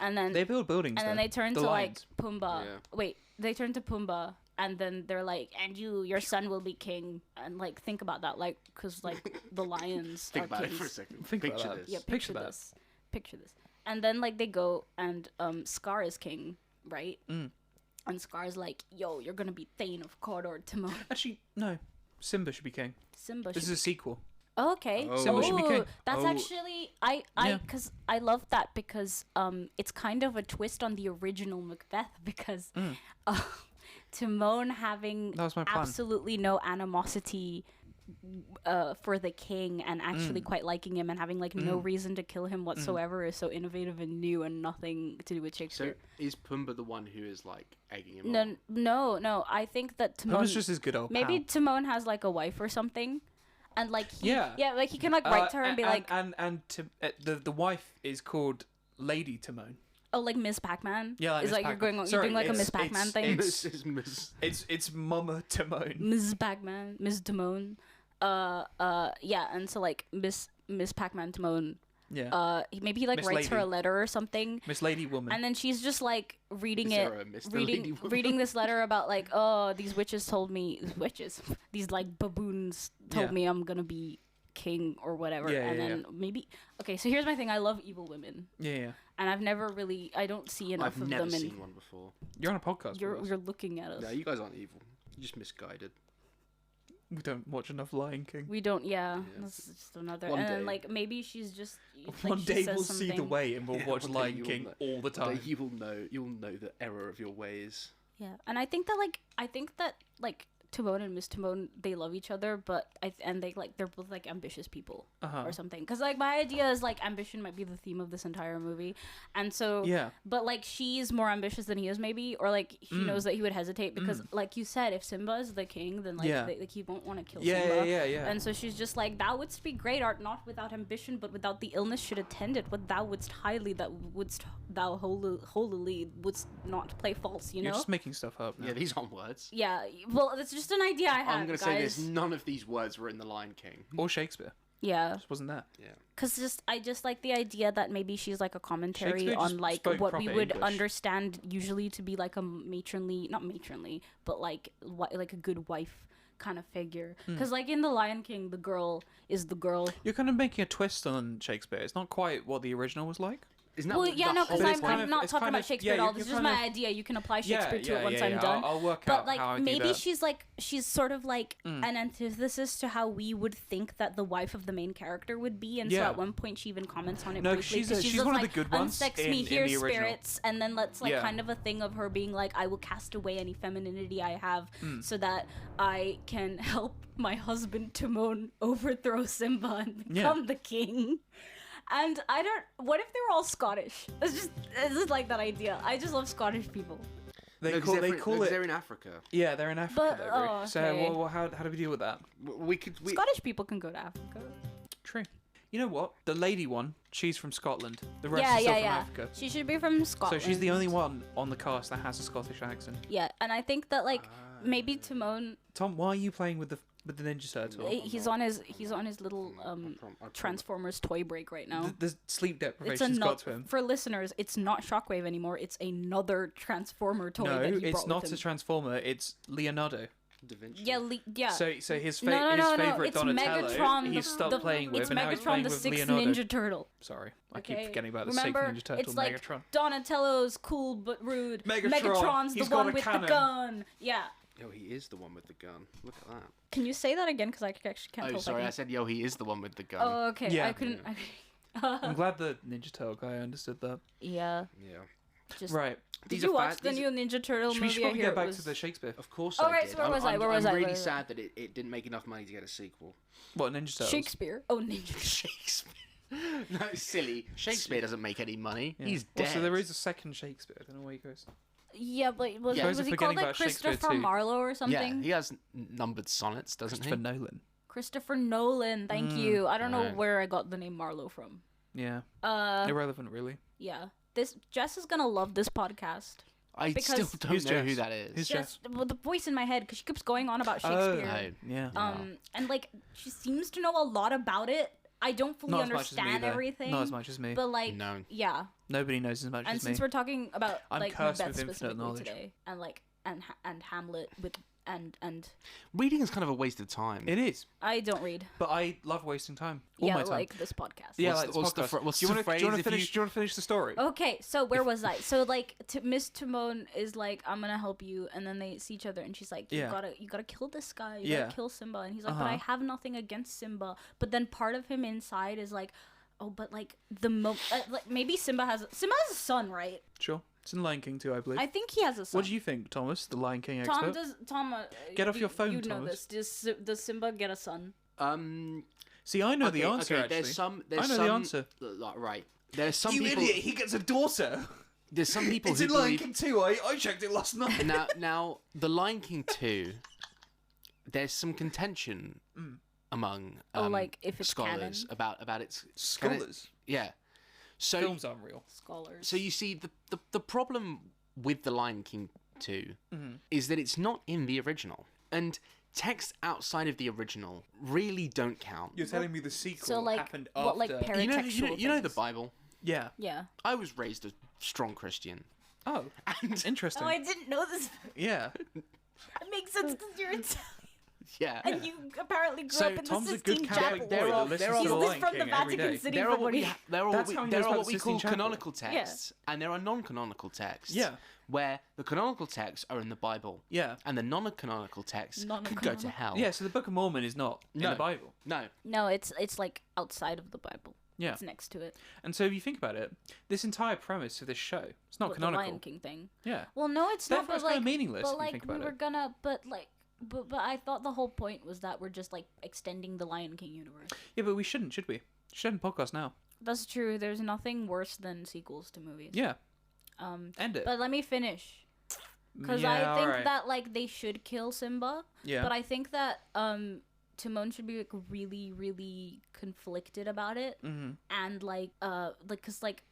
And then They build buildings. and then though. they turn The to lions. like Pumbaa. Yeah. Wait, they turn to Pumbaa, and then they're like, "And your son will be king." And like, think about that, like, cause like the lions Think are about kings. it for a second. Think about Picture that. this. Yeah, Picture picture that. this. Picture this. And then like they go and Scar is king, right? And Scar's like, "Yo, you're gonna be Thane of Cawdor, Timon." Actually, no. Simba should be king. Simba. This is should a sequel. Oh, okay. Oh. Simba should be king. That's Oh. actually Yeah. because I love that because it's kind of a twist on the original Macbeth because Timon having That was my plan. absolutely no animosity for the king and actually quite liking him and having like no reason to kill him whatsoever is so innovative and new and nothing to do with So Shakespeare. is Pumbaa the one who is like egging him on? No. I think that That Timon was just his good old maybe pal. Timon has like a wife or something. And like Yeah. like he can like write to her and be like, the wife is called Lady Timon. oh, like Miss Pac-Man. Yeah, like it's Miss like Pac-Man. you're Sorry, doing like a it's- Miss Pac-Man it's- thing. This is Miss. It's Mama Timon. Miss Pac-Man, Miss Timon. Yeah, and so like Miss Pac-Man Timon. Yeah. Maybe he like Miss writes her a Lady. letter or something. Miss Lady Woman. And then she's just like reading Is it, there a Mr. Lady Woman? reading this letter about like, oh, these witches told me, these like baboons told Yeah. me I'm gonna be king or whatever. Yeah, and yeah, then maybe, okay, so here's my thing. I love evil women, yeah. and I don't see enough I've of never them. seen And one before. You're on a podcast. you're with us. you're looking at us. No, you guys aren't evil. You're just misguided. We don't watch enough Lion King. We don't, yeah. Yeah. That's just another. One and then, day. like, maybe she's just. Like, One she day says we'll see the something- way and we'll Yeah, watch one day Lion you will King know. all the One day time. you will know. You'll know the error of your ways. Yeah, and I think that Timon and Miss Timon, they love each other, but they're both like ambitious people or something. Because like my idea is like ambition might be the theme of this entire movie, and so but like she's more ambitious than he is maybe, or like she knows that he would hesitate because like you said, if Simba is the king, then like he won't want to kill Simba. And so she's just like, thou wouldst be great art not without ambition, but without the illness should attend it. What thou wouldst highly, that wouldst thou holily wouldst not play false. You know, You're just making stuff up now. Yeah, these aren't words. Yeah, well, it's just an idea I had. I'm going to say this, none of these words were in The Lion King. Or Shakespeare. Yeah. Just wasn't that. Yeah. Because I just like the idea that maybe she's like a commentary Shakespeare on just like spoke what we proper would English. understand usually to be like a matronly, not matronly, but like like a good wife kind of figure. Because like in The Lion King, the girl is the girl. You're kind of making a twist on Shakespeare. It's not quite what the original was like. Isn't that Well, what yeah, the no, because whole it's I'm kind point- of- not it's talking kind about of- Shakespeare yeah, at all. you're This is just kind my of- idea. You can apply Shakespeare to it once I'm yeah. done. I'll work But out like how I do maybe that. she's sort of like an antithesis to how we would think that the wife of the main character would be, and so Yeah. at one point she even comments on it No, briefly. she's 'Cause she's just one of like, the good ones "Unsex in me here, the original. spirits," and then that's like Yeah. kind of a thing of her being like, "I will cast away any femininity I have, so that I can help my husband Timon overthrow Simba and become the king." And what if they were all Scottish? It's just like that idea. I just love Scottish people. They No, 'cause call they're it. in Africa. Yeah, they're in Africa. But- though, bro. oh, So okay. how do we deal with that? We could. Scottish people can go to Africa. True. You know what? The lady one, she's from Scotland. The rest Yeah, is still yeah, from yeah. Africa. She should be from So Scotland. she's the only one on the cast that has a Scottish accent. Yeah, and I think that like maybe Timon, Tom, why are you playing with the Ninja Turtle? he's on his little Transformers toy break right now. The sleep It's deprivation's got to him. for listeners. It's not Shockwave anymore. It's another Transformer toy No, that he it's brought not with a him. Transformer. It's Leonardo. Da Vinci. Yeah, yeah. So his no, favorite it's Donatello, Megatron. he's stopped playing with, It's and now he's Megatron, playing the with sixth Leonardo. Ninja Turtle. Sorry, I Okay. keep forgetting about the Remember, sixth Ninja Turtle, it's like Megatron. Donatello's cool but rude. Megatron, Megatron's he's the got one a with cannon. the gun. Yeah. Yo, he is the one with the gun. Look at that. Can you say that again? Because I actually can't Oh, tell. if sorry. I I can... said, yo, he is the one with the gun. Oh, okay. Yeah. I couldn't. I'm glad the Ninja Turtle guy understood that. Yeah. Yeah. Just. Right. Did These you are watch fa- the these new Ninja Turtle We should movie? I probably hear get back it was... to the Shakespeare. Of course Oh, I right, did. so where was I? Where was I'm I? really Where was I? sad that it didn't make enough money to get a sequel. What, Ninja Turtles? Shakespeare. Oh, Ninja. Shakespeare. No, silly. Shakespeare doesn't make any money. Yeah. He's Well, dead. so there is a second Shakespeare. I don't know where he goes. Yeah, but was, Yeah. was Guys are he called forgetting like about Shakespeare Christopher too. Marlowe or Yeah, something? he has numbered sonnets, doesn't Christopher he? Nolan. Christopher Nolan. Thank you. I don't know Right. where I got the name Marlowe from. Yeah. Uh, Irrelevant, really. yeah. This Jess is gonna love this podcast. I Because- still don't Who's know who Jess? that is. Who's Jess, well, the voice in my head because she keeps going on about Oh, Shakespeare. yeah. And like she seems to know a lot about it. I don't fully Not as much as me, understand though. everything. Not as much as me. But like, No. yeah. Nobody knows as much And as since me. we're talking about I'm like cursed Macbeth with infinite specifically knowledge. today, and like and Hamlet with and Reading is kind of a waste of time. It is, I don't read. but I love wasting time. All Yeah, my time. like this podcast. Yeah, What's like the- this what's the podcast. fr- what's do you the wanna- phrase do you want if to finish? you- Do you want to finish the story? Okay, so where was I? So like, Miss Timon is like, I'm gonna help you, and then they see each other, and she's like, you Yeah. gotta kill this guy, you Yeah. gotta kill Simba, and he's like, but I Uh-huh. have nothing against Simba. But then part of him inside is like, oh, but like like maybe Simba has a son, right? Sure. It's in Lion King too, I believe. I think he has a son. What do you think, Thomas, the Lion King expert? Tom Get off your phone, You know Thomas. this. Does Simba get a son? See, I know the okay, answer. okay, Actually, There's some. I know the answer. Right. There's some You people. idiot! He gets a daughter. There's some people It's who in Lion believe. King too. I checked it last night. Now, the Lion King 2. There's some contention among like, if it's scholars canon? about its Scholars. Yeah. So Films aren't real. Scholars. So you see, the problem with the Lion King 2 Mm-hmm. is that it's not in the original, and texts outside of the original really don't count. You're telling me the sequel So like, happened what like after? paratextual You know the things? Bible. Yeah. Yeah. I was raised a strong Christian. Oh, And interesting. Oh, I didn't know this. Yeah. It makes sense because you're Italian. yeah. And you apparently grew So up in Tom's the a good Sistine Catholic Chapel. boy There that are- listens there to are- the He's Lion from King the every Vatican day. City There for are what what we he... ha- there are That's what how we, he there knows are about what the we call Sistine Chapel. canonical texts, and there are non-canonical texts. Yeah. Where the canonical texts are in the Bible, Yeah. and the non-canonical texts could go to Non-canonical. hell. Yeah, so the Book of Mormon is not in No. the Bible. No. No, it's like outside of the Bible. Yeah. It's next to it. And so if you think about it, this entire premise of this show, it's not What, canonical. The Lion King thing. Yeah. Well, no, it's not. Therefore, But it's like, kind of meaningless but if you like think we about were it. gonna, but like, but I thought the whole point was that we're just like extending the Lion King universe. Yeah, but we shouldn't, should we? Shouldn't podcast now. That's true. There's nothing worse than sequels to movies. Yeah. Um, End it. but let me finish. Because Yeah, I think alright. that like they should kill Simba. Yeah. But I think that Timon should be like really, really conflicted about it, and like cause like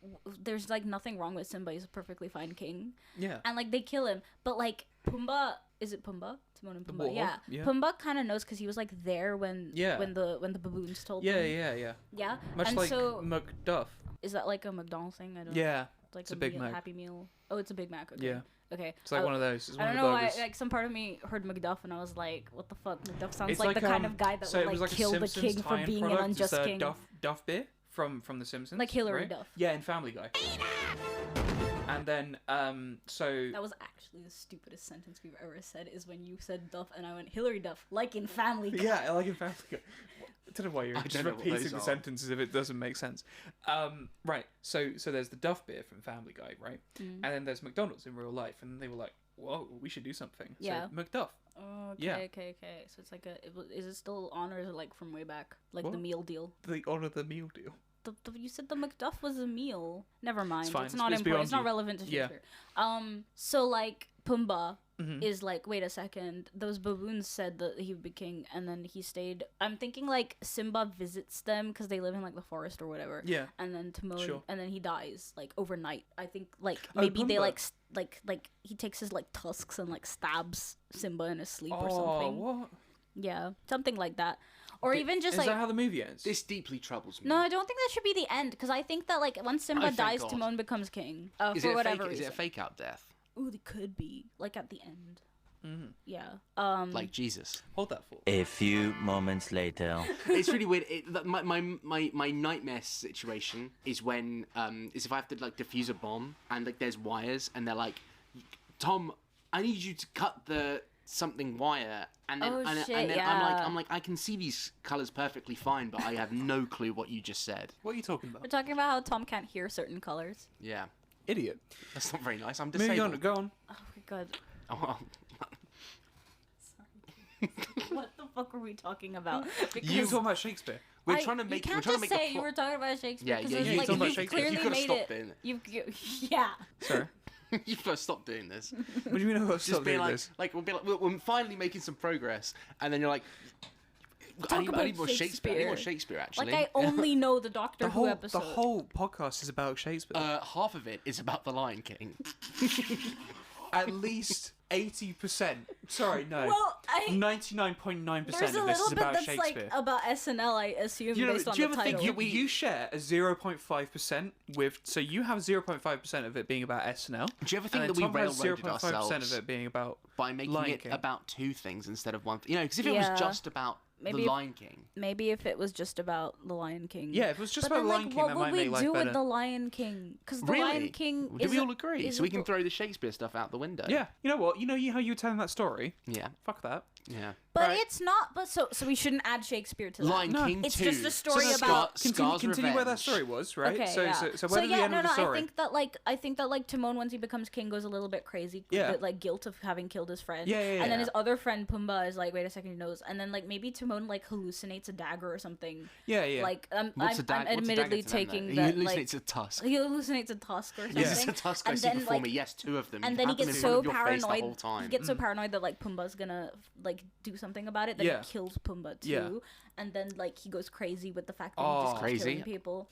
there's like nothing wrong with Simba. He's a perfectly fine king, Yeah. and like they kill him, but like Pumbaa, is it Pumbaa? Timon and Pumbaa, warthog? yeah. Yeah. Pumbaa kind of knows because he was like there when when the baboons told Yeah, him. yeah. Yeah. Much and like so Macduff. is that like a McDonald's thing? I don't. Yeah. It's like It's a Big meal, Mac. Happy Meal. Oh, it's a Big Mac. Okay. Yeah. Okay. It's like one of those. It's one I of don't the know why, burgers. like some part of me heard Macduff and I was like, what the fuck? Macduff sounds It's like the kind like, of guy that so would it was like like kill a the Simpsons king for tie-in being an product. unjust It's, king. Duff beer from The Simpsons. Like Hillary right? Duff. Yeah, in Family Guy. And then so That was actually the stupidest sentence we've ever said, is when you said Duff and I went Hillary Duff, like in Family Guy. yeah, like in Family Guy. I don't know why you're I just don't know what repeating those the are. sentences if it doesn't make sense. Right. So there's the Duff beer from Family Guy, right? And then there's McDonald's in real life, and they were like, "Whoa, we should do something." Yeah. So Macduff. Oh, okay, Yeah. okay. So it's like is it still on, or is it like from way back, like the What? meal deal? The honor the meal deal. You said the Macduff was a meal. Never mind. It's fine. It's not It's important. It's beyond not you. relevant to Yeah. Shakespeare. So like Pumbaa Mm-hmm. is like, wait a second, those baboons said that he would be king, and then he stayed. I'm thinking like Simba visits them because they live in like the forest or whatever. Yeah. And then Timon, Sure. and then he dies like overnight. I think like Oh, maybe they Pumbaa. like he takes his like tusks and like stabs Simba in his sleep Oh, or something. what? Yeah, something like that. Or even just Is like that how the movie ends? This deeply troubles me. no, I don't think that should be the end, because I think that like once Simba thank dies, God. Timon becomes king Is for it a whatever fake? Is reason. it a fake out death? Ooh, it could be like at the end. Yeah. Like Jesus. Hold that for. A few moments later. It's really weird. My nightmare situation is when is if I have to like defuse a bomb and like there's wires and they're like, Tom, I need you to cut the something wire, and then Oh, and shit, then yeah. I'm like I can see these colors perfectly fine, but I have no clue what you just said. What are you talking We're about? talking about how Tom can't hear certain colors. Yeah, Idiot. that's not very nice. I'm Moving disabled. on. Go on. Oh my god. Oh, What the fuck were we talking about? You talking about Shakespeare? we're trying to make. You We're can't trying to just make say a you were plot. talking about Shakespeare. Yeah, 'cause yeah, it's you like, talking about you've Shakespeare. clearly You could've made stopped it. doing it. Yeah. Sorry. You've got to stop doing this. What do you mean? I've Just stopped being doing like, this? we'll be like, we're finally making some progress, and then you're like, I Talk need about more Shakespeare. I need more Shakespeare. Shakespeare, actually. Like I only know the Doctor The Who whole episode. the whole podcast is about Shakespeare. Half of it is about the Lion King. At least 80%. Sorry, no. Well, 99.9% there's a of this little is bit about that's Shakespeare. like about SNL, I assume, You know, based on do you the ever title. think you share a 0.5% with? So you have 0.5% of it being about SNL. Do you ever think and that then we Tom has railroaded 0.5% ourselves of it being about by making Lion it King. about two things instead of one? You know, because if it Yeah. was just about Maybe the if- Lion King, Maybe if it was just about the Lion King. Yeah, if it was just But about then, the Lion like, King, what that would might we make life do better. with the Lion King? Because the really? Lion King. Do we isn't- all agree? isn't So we can the- throw the Shakespeare stuff out the window. Yeah, you know what? You know how you were telling that story? Yeah. Fuck that. Yeah. But Right. it's not. But so we shouldn't add Shakespeare to that. Lion No. King It's 2. just a story So about- continue where that story was, right? Okay, so, yeah. so where did the end of the story? I think that like Timon, once he becomes king, goes a little bit crazy Yeah. with like guilt of having killed his friend. Yeah, yeah, And then yeah. his other friend Pumbaa is like, wait a second, he knows. And then like maybe Timon like hallucinates a dagger or something. Yeah, yeah. Like I'm What's a I'm what's a admittedly dagger to them, though? taking He that hallucinates like a tusk. he hallucinates a tusk or something. Yeah. This is a tusk I And see then, before like- me. Yes, two of them. And You then he have them gets in front so of your face the paranoid. whole time. He gets so paranoid that like Pumbaa's gonna like do something about it. That Yeah. he kills Pumbaa too. Yeah. And then like he goes crazy with the fact that Oh. he just keeps Crazy. killing people.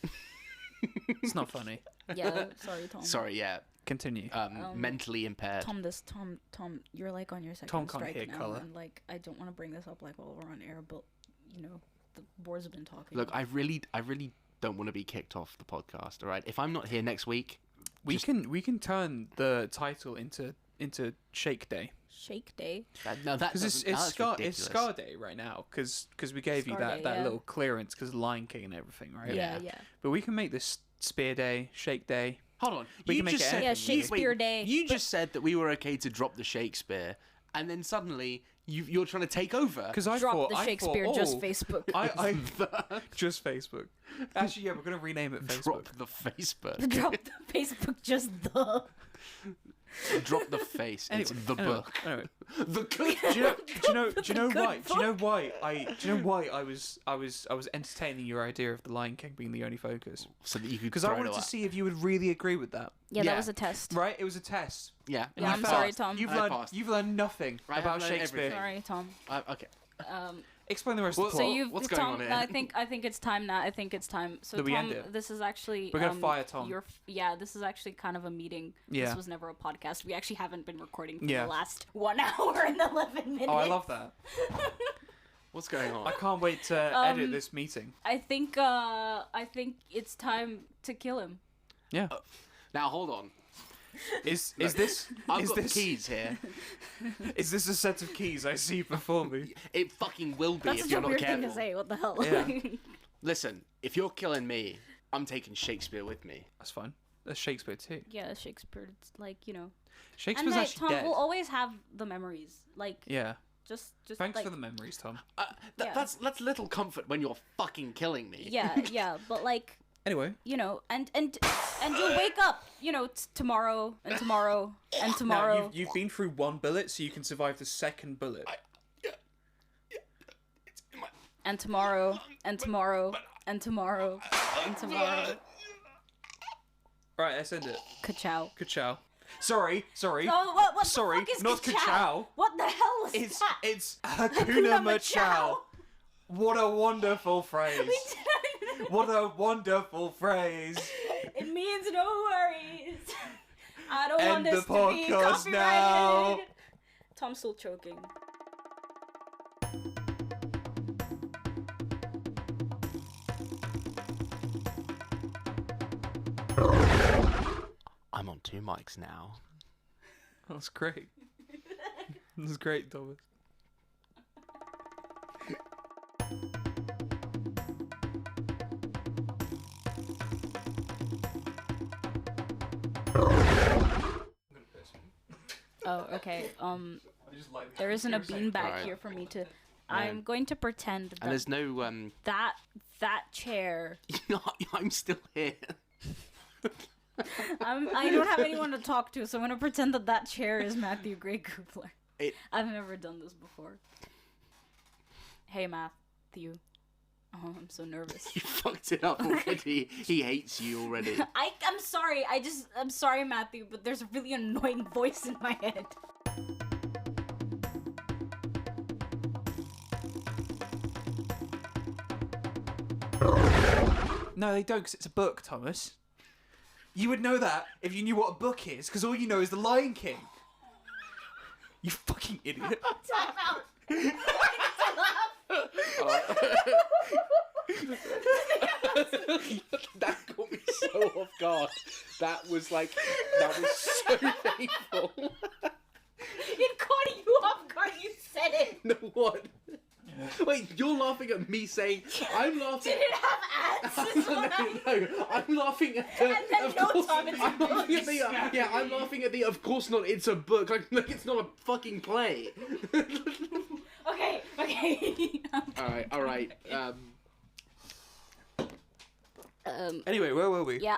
It's not funny. Yeah. Sorry, Tom. Sorry, yeah. Continue. Mentally impaired. Tom, you're like on your second Tom can't strike hear now, colour. and like I don't want to bring this up like while we're on air, but you know the boards have been talking. Look, I really don't want to be kicked off the podcast. All right, if I'm not here next week, we can turn the title into Shake Day. Shake Day. no, that Because it's that's it's Scarday right now. Because we gave you Scarday, that yeah. little clearance because Lion King and everything, right? Yeah, Yeah. yeah. But we can make this Spear Day, Shake Day. Hold on, We you can make just it said anything, Yeah, Shakespeare wait, Day. You just said that we were okay to drop the Shakespeare, and then suddenly you're trying to take over. Because I Drop thought the I Shakespeare, thought, just oh, Facebook. I just Facebook. Actually, yeah, we're gonna rename it Facebook. Drop the Facebook. Drop the Facebook, just the. Drop the face. It's the Anyway, book. anyway. The clip. Do you know Good why? Do you know why I was entertaining your idea of the Lion King being the only focus? So that you could. Because I wanted to see if you would really agree with that. Yeah, that was a test. Right? It was a test. Yeah. And Yeah, you I'm passed. sorry, Tom. passed. You've learned nothing Right, about I've learned Shakespeare. everything. Sorry, Tom. Okay. Explain the rest of the Well, plot. So you've what's going Tom, on here? I think it's time now. I think it's time. So That we Tom, end it. this is actually We're gonna fire Tom. This is actually kind of a meeting. Yeah. This was never a podcast. We actually haven't been recording for Yeah. the last 1 hour and 11 minutes. Oh, I love that. What's going on? I can't wait to edit this meeting. I think it's time to kill him. Yeah. Now hold on. Is this I've is got this keys here. is this a set of keys I see before me? It fucking will be That's if such you're a not weird careful. thing to say. What the hell? Yeah. Listen, if you're killing me, I'm taking Shakespeare with me. That's fine. That's Shakespeare too. Yeah, Shakespeare. It's like, you know. Shakespeare's And like, actually Tom dead. will always have the memories. Like, Yeah. just Thanks like, for the memories, Tom. Yeah. That's little comfort when you're fucking killing me. yeah, but like, Anyway, you know, and you'll wake up, you know, tomorrow and tomorrow and tomorrow. now you've been through one bullet, so you can survive the second bullet. It's in my... And tomorrow and tomorrow and tomorrow and tomorrow. Right, I send it. Ka-chow. Ka-chow. Sorry. Oh, what the Sorry, fuck is not ka-chow? ka-chow. What the hell was It's that? it's Hakuna Matchow. What a wonderful phrase. What a wonderful phrase. It means no worries. I don't End want this the to be podcast copyrighted. now. Tom's still choking. I'm on 2 mics now. That's great. That's great, Thomas. Oh, okay. There isn't a beanbag Alright. here for me to. I'm going to pretend And that there's no that chair. I'm still here. I don't have anyone to talk to, so I'm gonna pretend that chair is Matthew Gray Coopler. It- I've never done this before. Hey, Matthew. Oh, I'm so nervous. You fucked it up already. He hates you already. I'm sorry. I'm sorry, Matthew, but there's a really annoying voice in my head. No, they don't, because it's a book, Thomas. You would know that if you knew what a book is, because all you know is The Lion King. You fucking idiot. Time out. That got me so off guard. That was so painful. It caught you off guard. You said it. No, what? Wait, you're laughing at me saying I'm laughing. Did it have ads? Is what No, I'm laughing at the. And then of no, course, Tom, it's a I'm laughing at the. book. Yeah, I'm laughing at the. Of course not. It's a book. Like it's not a fucking play. Okay. All right. Anyway, where were we? Yeah,